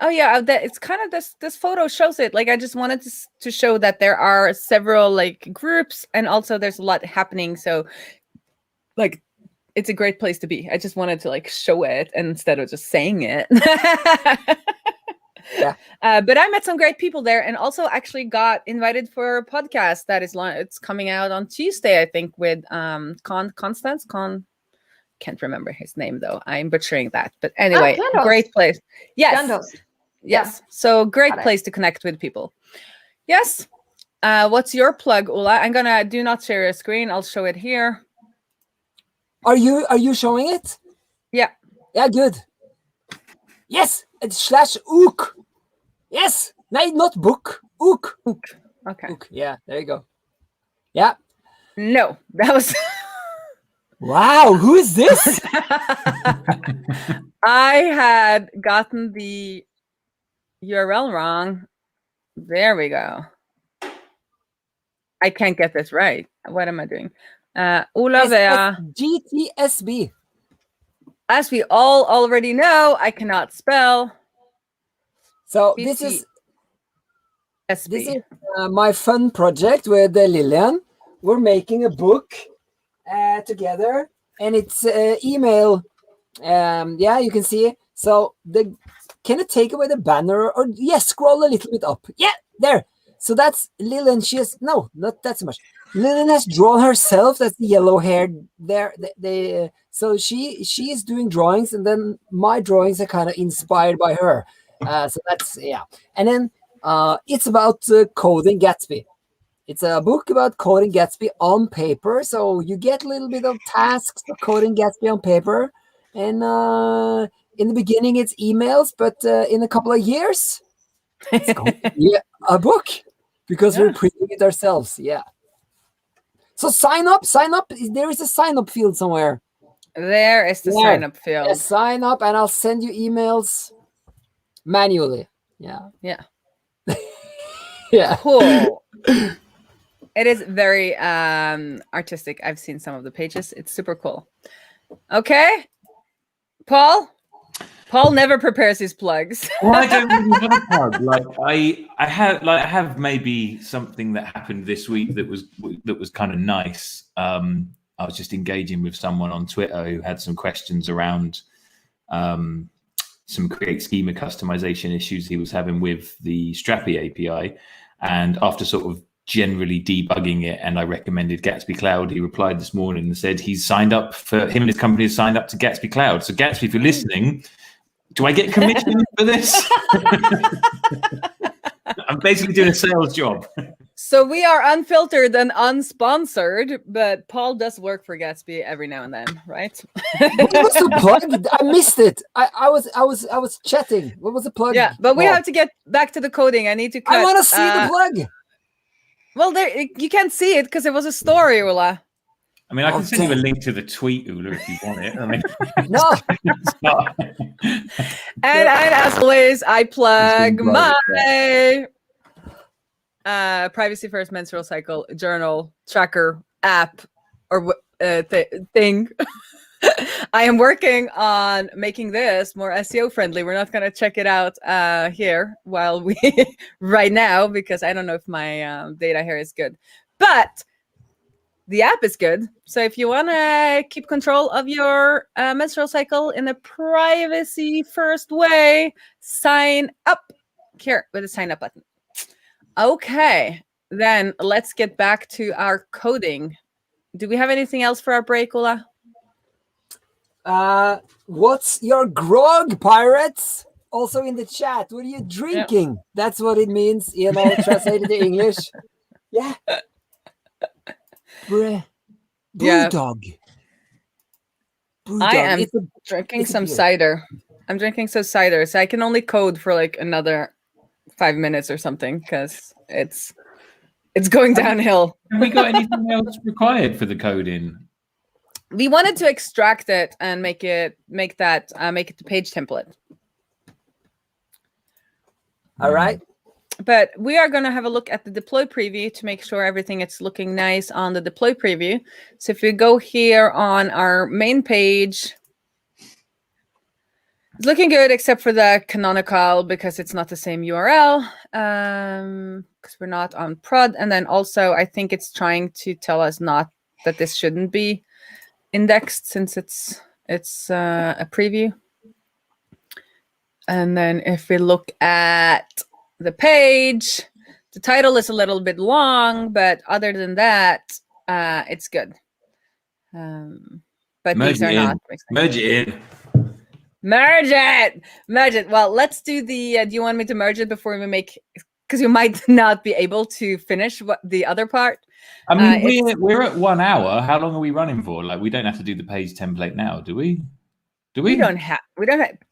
Oh yeah, it's kind of this photo shows it. Like I just wanted to show that there are several like groups, and also there's a lot happening. So like it's a great place to be. I just wanted to like show it instead of just saying it. Yeah. But I met some great people there, and also actually got invited for a podcast that it's coming out on Tuesday, I think, with Constance. Can't remember his name though. I'm butchering that. But anyway, great place. Yes. Yes. So great place to connect with people. Yes. What's your plug, Ulla? I'm gonna do not share your screen. I'll show it here. Are you showing it? Yeah. Yeah, good. Yes, it's /ook. Yes. No, not book. Ook. Okay. Ook. Yeah, there you go. Yeah. No, that was Wow, who is this? I had gotten the URL wrong. There we go. I can't get this right. What am I doing? Ulla GTSB. As we all already know, I cannot spell. So this is my fun project with Lillian. We're making a book together, and it's email. Yeah, you can see it. So can it take away the banner, or scroll a little bit up? Yeah, there. So that's Lillian. She has not that so much. Lillian has drawn herself. That's the yellow hair there. So she is doing drawings, and then my drawings are kind of inspired by her. So that's and then it's about coding Gatsby. It's a book about coding Gatsby on paper. So you get a little bit of tasks for coding Gatsby on paper, and in the beginning it's emails, but in a couple of years it's going to be a book because we're printing it ourselves. Yeah. So sign up. There is a sign up field somewhere. There is the sign up field. Yeah, sign up, and I'll send you emails manually. Yeah. Yeah. Yeah. Cool. It is very artistic. I've seen some of the pages. It's super cool. Okay. Paul never prepares his plugs. Well, I don't really have a plug. Like I have maybe something that happened this week that was kind of nice. I was just engaging with someone on Twitter who had some questions around some create schema customization issues he was having with the Strapi API, and after sort of generally debugging it, and I recommended Gatsby Cloud, he replied this morning and said he's signed up for him and his company has signed up to Gatsby Cloud. So Gatsby, if you're listening, do I get commission for this? I'm basically doing a sales job. So we are unfiltered and unsponsored, but Paul does work for Gatsby every now and then, right? What was the plug? I missed it. I was chatting. What was the plug? Yeah, but we have to get back to the coding. I need to cut. I want to see the plug. Well, you can't see it because it was a story, Ulla. I mean, I can send you a link to the tweet, Ula, if you want it. I mean, No. And as always, I plug my privacy first menstrual cycle journal tracker app or thing. I am working on making this more SEO friendly. We're not going to check it out here while we right now because I don't know if my data here is good, but the app is good. So if you want to keep control of your menstrual cycle in a privacy first way, sign up here with the sign up button. Okay, then let's get back to our coding. Do we have anything else for our break, Ola? What's your grog, pirates? Also in the chat. What are you drinking? Yep. That's what it means, translated to English. Yeah. Brewdog. I am drinking some cider. I'm drinking some cider, so I can only code for like another 5 minutes or something because it's going downhill. Have we got anything else required for the coding? We wanted to extract it and make it the page template. All right. But we are going to have a look at the deploy preview to make sure everything is looking nice on the deploy preview. So if we go here on our main page, it's looking good except for the canonical because it's not the same URL because we're not on prod. And then also I think it's trying to tell us not that this shouldn't be indexed since it's a preview. And then if we look at the page, the title is a little bit long, but other than that, it's good. But these are not. Merge it in. Merge it. Well, let's do the. Do you want me to merge it before we make? Because you might not be able to finish the other part. I mean, we're at 1 hour. How long are we running for? Like, we don't have to do the page template now, do we? We don't have.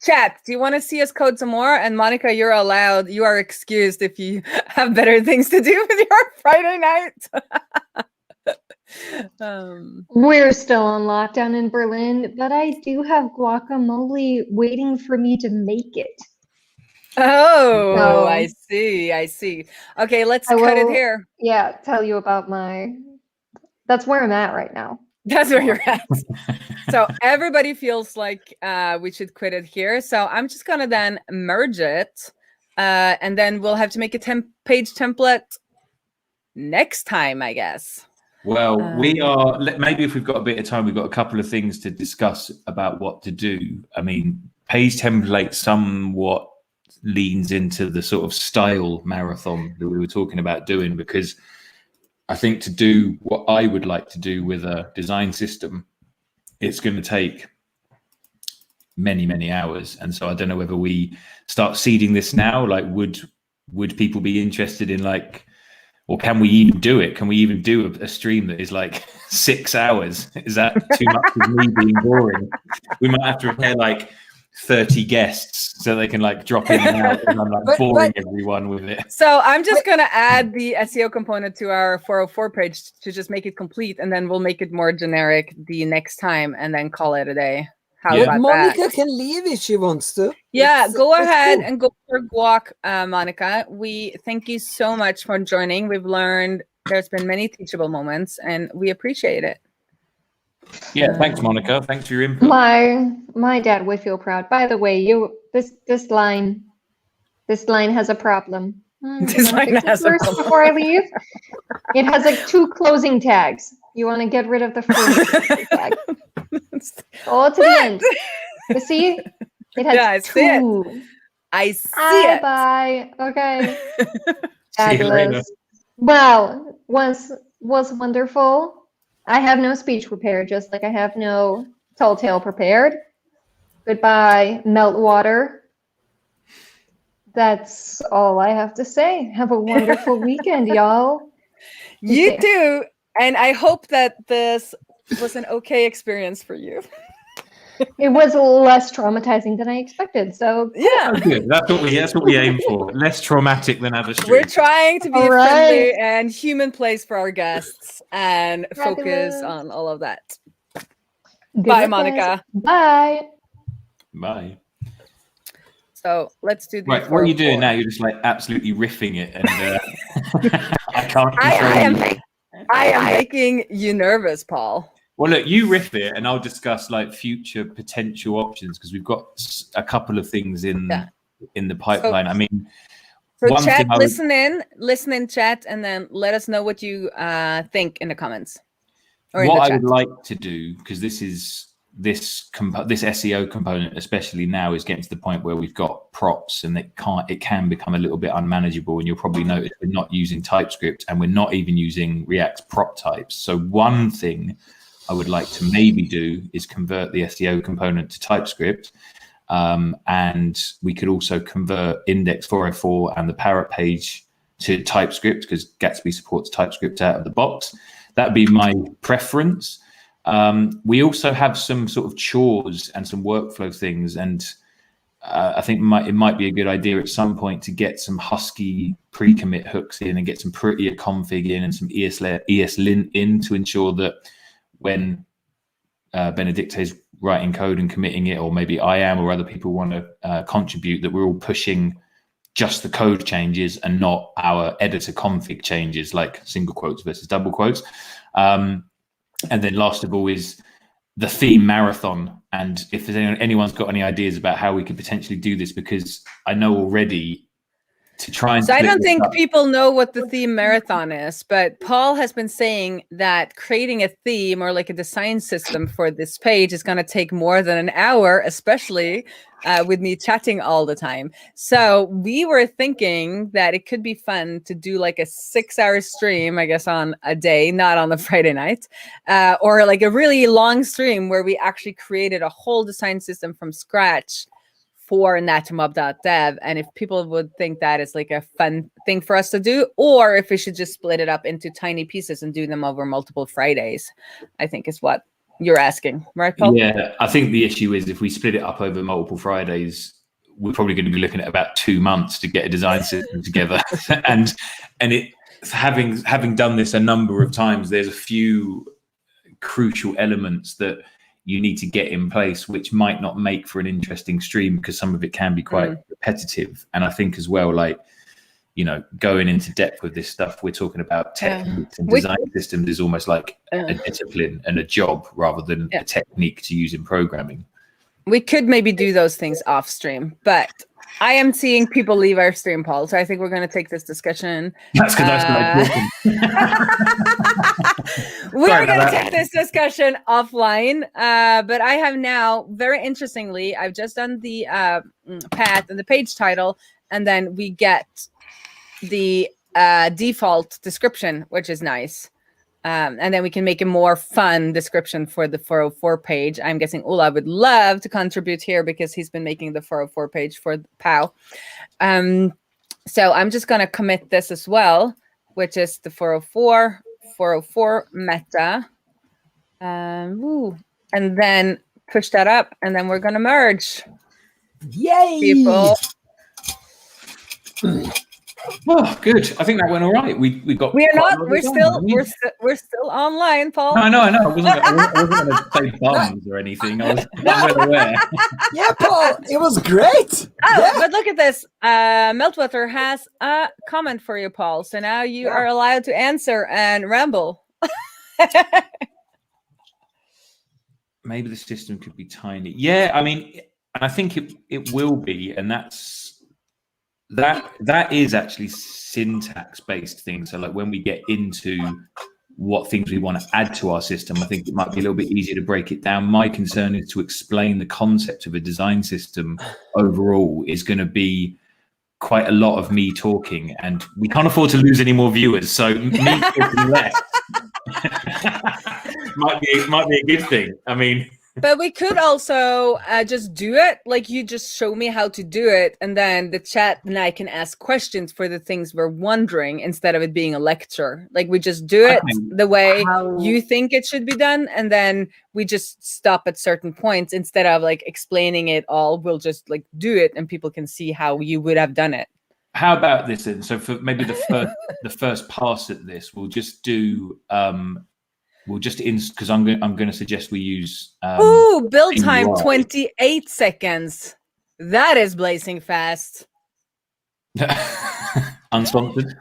Chat, do you want to see us code some more? And Monica, you're allowed. You are excused if you have better things to do with your Friday night. We're still on lockdown in Berlin, but I do have guacamole waiting for me to make it. Oh, I see. Okay, let's cut it here. Yeah, tell you about that's where I'm at right now. That's where you're at. So everybody feels like we should quit it here. So I'm just going to then merge it. And then we'll have to make a page template next time, I guess. Well, we are, maybe if we've got a bit of time, we've got a couple of things to discuss about what to do. I mean, page template somewhat leans into the sort of style marathon that we were talking about doing, because I think to do what I would like to do with a design system, it's going to take many, many hours. And so I don't know whether we start seeding this now. Like, would people be interested in, like, or can we even do it? Can we even do a stream that is like 6 hours? Is that too much of me being boring? We might have to prepare like 30 guests so they can like drop in and out, and I'm like boring everyone with it. So I'm just going to add the SEO component to our 404 page to just make it complete, and then we'll make it more generic the next time and then call it a day. How about Monica that? can leave if she wants to. Yeah, go ahead and go for guac, Monica. We thank you so much for joining. We've learned there's been many teachable moments, and we appreciate it. Yeah, thanks, Monica. Thanks for your input. My dad would feel proud. By the way, this line has a problem. This line has a problem. Before I leave, it has like 2 closing tags. You want to get rid of the first tag. Oh, to the end. You see? It has 2. I see it. Bye. Okay. Fabulous. Well, was wonderful. I have no speech prepared, just like I have no tall tale prepared. Goodbye, Meltwater. That's all I have to say. Have a wonderful weekend, y'all. You too. And I hope that this was an okay experience for you. It was less traumatizing than I expected. So Yeah. Oh, good. That's what we aim for. Less traumatic than other streams. We're trying to be All a right. friendly and human place for our guests and focus Fabulous. on all of that. good Bye, luck, Monica. guys. Bye. Bye. So let's do the Right, what are you 404. doing now? You're just like absolutely riffing it, and I can't control I am making you nervous, Paul. Well, look, you riff it, and I'll discuss like future potential options because we've got a couple of things in the pipeline. So, I mean, so one chat, thing I listen in chat, and then let us know what you think in the comments or in what the I chat. would like to do, because this SEO component, especially now, is getting to the point where we've got props, and it can become a little bit unmanageable. And you'll probably notice we're not using TypeScript, and we're not even using React's prop types. So one thing I would like to maybe do is convert the SEO component to TypeScript, and we could also convert index 404 and the parrot page to TypeScript, because Gatsby supports TypeScript out of the box. That'd be my preference. We also have some sort of chores and some workflow things, and I think it might be a good idea at some point to get some Husky pre-commit hooks in and get some prettier config in and some ESLint in to ensure that when Benedicte is writing code and committing it, or maybe I am, or other people want to contribute, that we're all pushing just the code changes and not our editor config changes, like single quotes versus double quotes. And then last of all is the theme marathon. And if there's anyone's got any ideas about how we could potentially do this, because I know already to try and... So I don't think people know what the theme marathon is, but Paul has been saying that creating a theme or like a design system for this page is going to take more than an hour, especially with me chatting all the time. So we were thinking that it could be fun to do like a 6-hour stream, I guess, on a day, not on the Friday night, or like a really long stream where we actually created a whole design system from scratch for Nattermob.dev, and if people would think that is like a fun thing for us to do, or if we should just split it up into tiny pieces and do them over multiple Fridays, I think is what you're asking, right, Paul? Yeah, I think the issue is if we split it up over multiple Fridays, we're probably going to be looking at about 2 months to get a design system together. and it having done this a number of times, there's a few crucial elements that you need to get in place, which might not make for an interesting stream because some of it can be quite repetitive. And I think as well, like, you know, going into depth with this stuff, we're talking about techniques and design systems is almost like a discipline and a job rather than a technique to use in programming. We could maybe do those things off stream, but I am seeing people leave our stream, Paul. So I think we're going to take this discussion. That's because I started talking. We're going to take this discussion offline. But I have now, very interestingly, I've just done the path and the page title, and then we get the default description, which is nice. And then we can make a more fun description for the 404 page. I'm guessing Ola would love to contribute here because he's been making the 404 page for POW. So I'm just going to commit this as well, which is the 404 meta. And then push that up, and then we're going to merge. Yay! People. Oh, good. I think that went all right. We got. We are not. We're still online, Paul. No, I know. I wasn't going to say bums or anything. I was well aware. Yeah, Paul, it was great. But look at this. Meltwater has a comment for you, Paul. So now you are allowed to answer and ramble. Maybe the system could be tiny. Yeah, I mean, I think it will be, and that is actually syntax based things. So like when we get into what things we want to add to our system, I think it might be a little bit easier to break it down. My concern is to explain the concept of a design system overall is going to be quite a lot of me talking, and we can't afford to lose any more viewers. So me talking less might be a good thing. I mean, But we could also just do it. Like you just show me how to do it. And then the chat and I can ask questions for the things we're wondering instead of it being a lecture. Like we just do it the way you think it should be done. And then we just stop at certain points instead of like explaining it all. We'll just like do it and people can see how you would have done it. How about this then? So for maybe the first pass at this, we'll just do because I'm going to suggest we use build time 28 seconds. That is blazing fast. Unsponsored.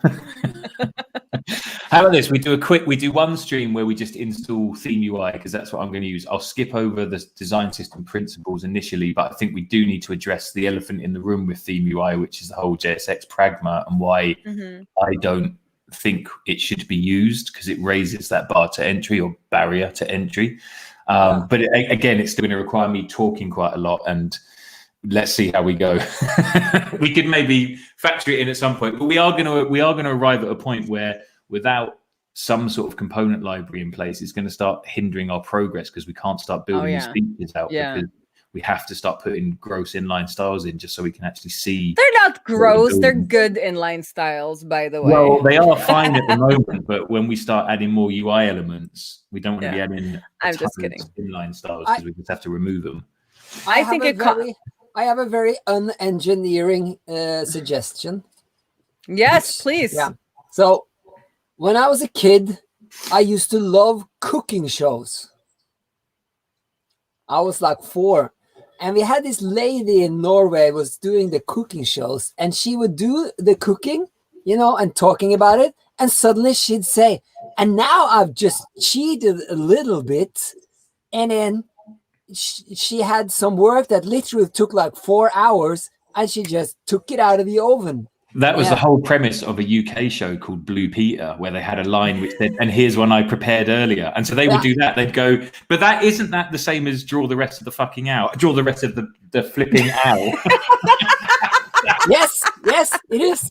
How about this? We do one stream where we just install theme UI, because that's what I'm going to use. I'll skip over the design system principles initially, but I think we do need to address the elephant in the room with theme UI, which is the whole JSX pragma and why I don't think it should be used, because it raises that bar to entry or barrier to entry. But again, it's going to require me talking quite a lot, and let's see how we go. We could maybe factor it in at some point, but we are going to arrive at a point where without some sort of component library in place, it's going to start hindering our progress, because we can't start building these features out because we have to start putting gross inline styles in just so we can actually see. They're not gross. They're good inline styles, by the way. Well, they are fine at the moment, but when we start adding more UI elements, we don't want to be adding I'm just kidding. Inline styles, because we just have to remove them. I have a very unengineering suggestion. Yes, please. Yeah. So when I was a kid, I used to love cooking shows. I was like 4. And we had this lady in Norway was doing the cooking shows, and she would do the cooking, and talking about it. And suddenly she'd say, and now I've just cheated a little bit. And then she had some work that literally took like 4 hours, and she just took it out of the oven. That was the whole premise of a UK show called Blue Peter, where they had a line which said, and here's one I prepared earlier. And so they would do that. They'd go, but that isn't that the same as draw the rest of the fucking out, draw the rest of the flipping owl. Yes, it is.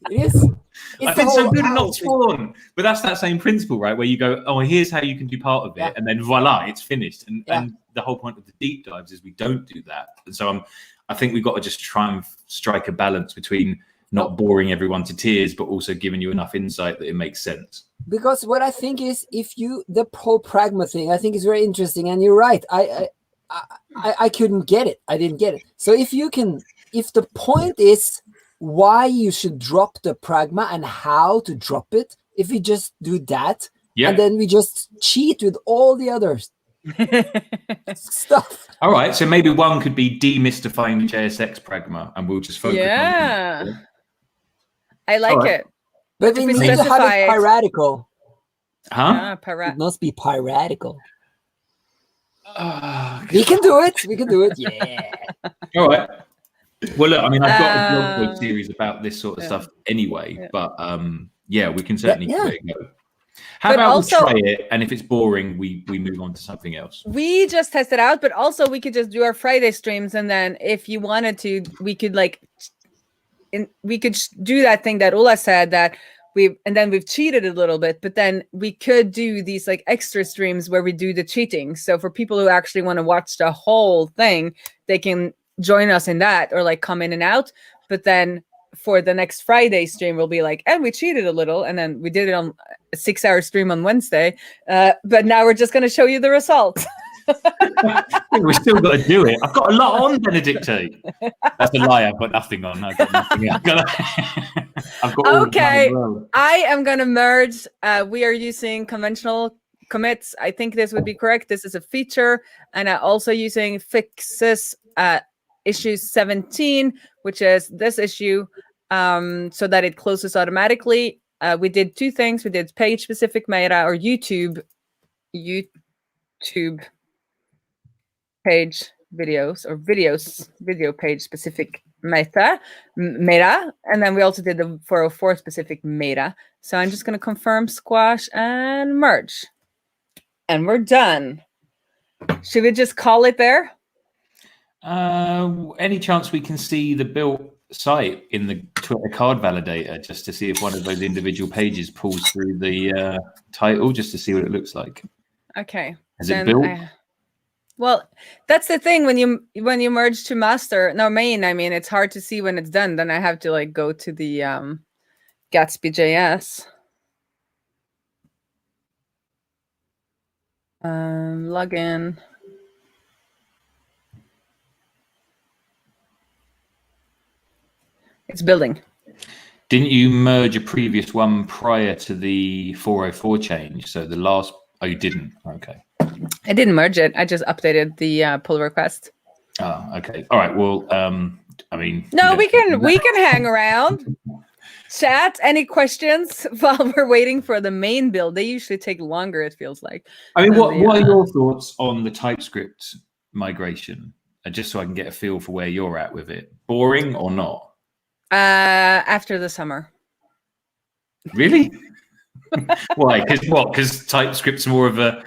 I've been so good at not spawn. But that's that same principle, right? Where you go, oh, here's how you can do part of it. And then voila, it's finished. And the whole point of the deep dives is we don't do that. And so I think we've got to just try and strike a balance between not boring everyone to tears, but also giving you enough insight that it makes sense. Because what I think is, the whole pragma thing, I think is very interesting. And you're right. I couldn't get it. I didn't get it. So if the point is why you should drop the pragma and how to drop it, if we just do that, and then we just cheat with all the others. Stuff. All right, so maybe one could be demystifying the JSX pragma, and we'll just focus on it. I like it. But we need to have it piratical. Huh? It must be piratical. We can do it. Yeah. All right. Well, look, I mean, I've got a blog post series about this sort of stuff anyway, but we can certainly give it a go. How about we try it, and if it's boring, we move on to something else. We just test it out, but also we could just do our Friday streams, and then if you wanted to, we could do that thing that Ola said that we've cheated a little bit, but then we could do these like extra streams where we do the cheating. So for people who actually want to watch the whole thing, they can join us in that or like come in and out. But then for the next Friday stream, we'll be like, and we cheated a little, and then we did it on a 6-hour stream on Wednesday. But now we're just going to show you the result. We've still got to do it. I've got a lot on, Benedicte. That's a lie. I've got nothing on. I've got nothing. I've got all okay. I am going to merge. We are using conventional commits. I think this would be correct. This is a feature, and I'm also using fixes issue 17, which is this issue, so that it closes automatically. We did 2 things. We did page-specific meta or YouTube page videos or video page specific meta, and then we also did the 404 specific meta. So I'm just going to confirm squash and merge, and we're done. Should we just call it there? Any chance we can see the built site in the Twitter card validator, just to see if one of those individual pages pulls through the title, just to see what it looks like? Okay. Is it built? Well, that's the thing when you merge to master, no main. I mean, it's hard to see when it's done. Then I have to like go to the Gatsby JS. Login. It's building. Didn't you merge a previous one prior to the 404 change? So the last, oh, you didn't. Okay. I didn't merge it. I just updated the pull request. Oh, okay. All right. Well, I mean, no, we can hang around. Chat. Any questions while we're waiting for the main build? They usually take longer. It feels like. I mean, what are your thoughts on the TypeScript migration? Just so I can get a feel for where you're at with it. Boring or not? After the summer. Really? Why? Because TypeScript's more of an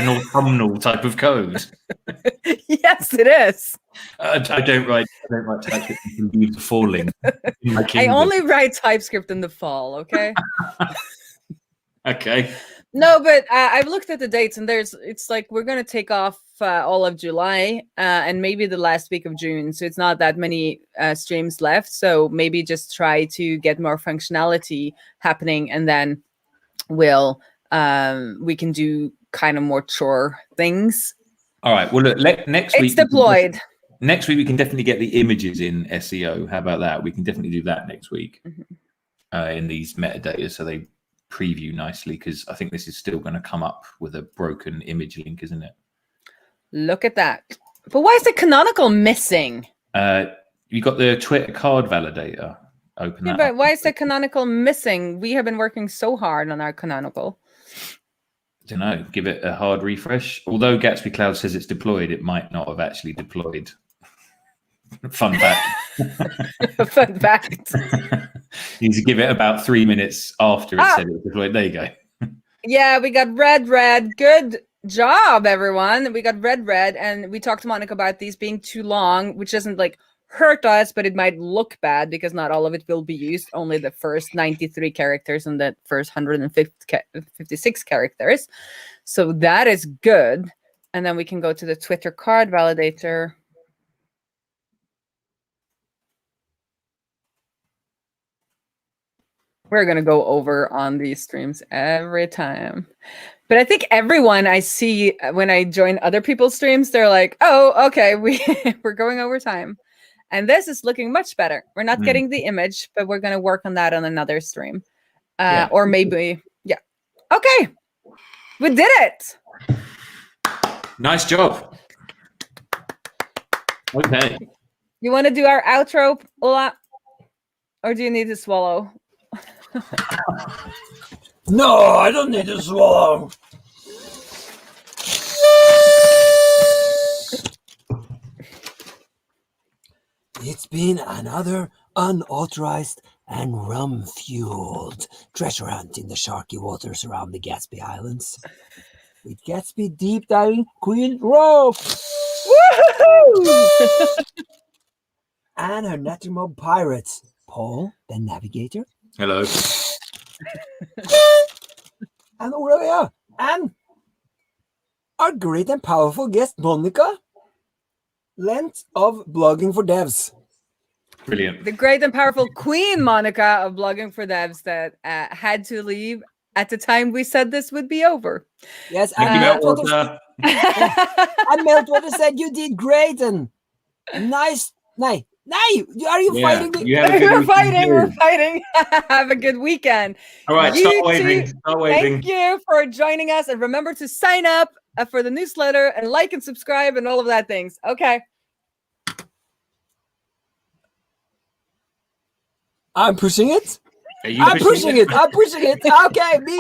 autumnal type of code. Yes, it is. I don't write TypeScript in the falling. I only write TypeScript in the fall. Okay. Okay. No, but I've looked at the dates, and it's like we're gonna take off all of July and maybe the last week of June. So it's not that many streams left. So maybe just try to get more functionality happening, and then we can do kind of more chore things. All right. Well, look, next week it's deployed. Next week we can definitely get the images in SEO. How about that? We can definitely do that next week in these metadata, so they preview nicely, because I think this is still going to come up with a broken image link, isn't it? Look at that. But why is the canonical missing? You got the Twitter card validator open. Yeah, but why is the canonical missing? We have been working so hard on our canonical. I don't know. Give it a hard refresh. Although Gatsby Cloud says it's deployed, it might not have actually deployed. Fun fact. Fun fact. You need to give it about 3 minutes after it said it was deployed. There you go. Yeah, we got red. Good job, everyone. We got red, and we talked to Monica about these being too long, which doesn't like hurt us, but it might look bad because not all of it will be used. Only the first 93 characters and the first 156 characters. So that is good. And then we can go to the Twitter card validator. We're going to go over on these streams every time. But I think everyone I see when I join other people's streams, they're like, oh, okay, we're going over time. And this is looking much better. We're not getting the image, but we're going to work on that on another stream. Or maybe, yeah. Okay. We did it. Nice job. Okay. You want to do our outro, Ola? Or do you need to swallow? No, I don't need to swallow. It's been another unauthorized and rum-fueled treasure hunt in the sharky waters around the Gatsby Islands. With Gatsby deep diving Queen Raae. Woohoo! And her Nattermob pirates, Paul, the navigator. Hello. And Aurelia. And our great and powerful guest, Monica, length of blogging for devs. Brilliant. The great and powerful Queen Monica of blogging for devs that had to leave at the time we said this would be over. Yes, Thank you, Meltwater. And Meltwater said you did great and nice. Nay, are you fighting me? We're fighting. Have a good weekend. All right, start waving. Thank you for joining us, and remember to sign up for the newsletter and like and subscribe and all of that things. Okay. I'm pushing it. Are you I'm pushing it. Okay, me.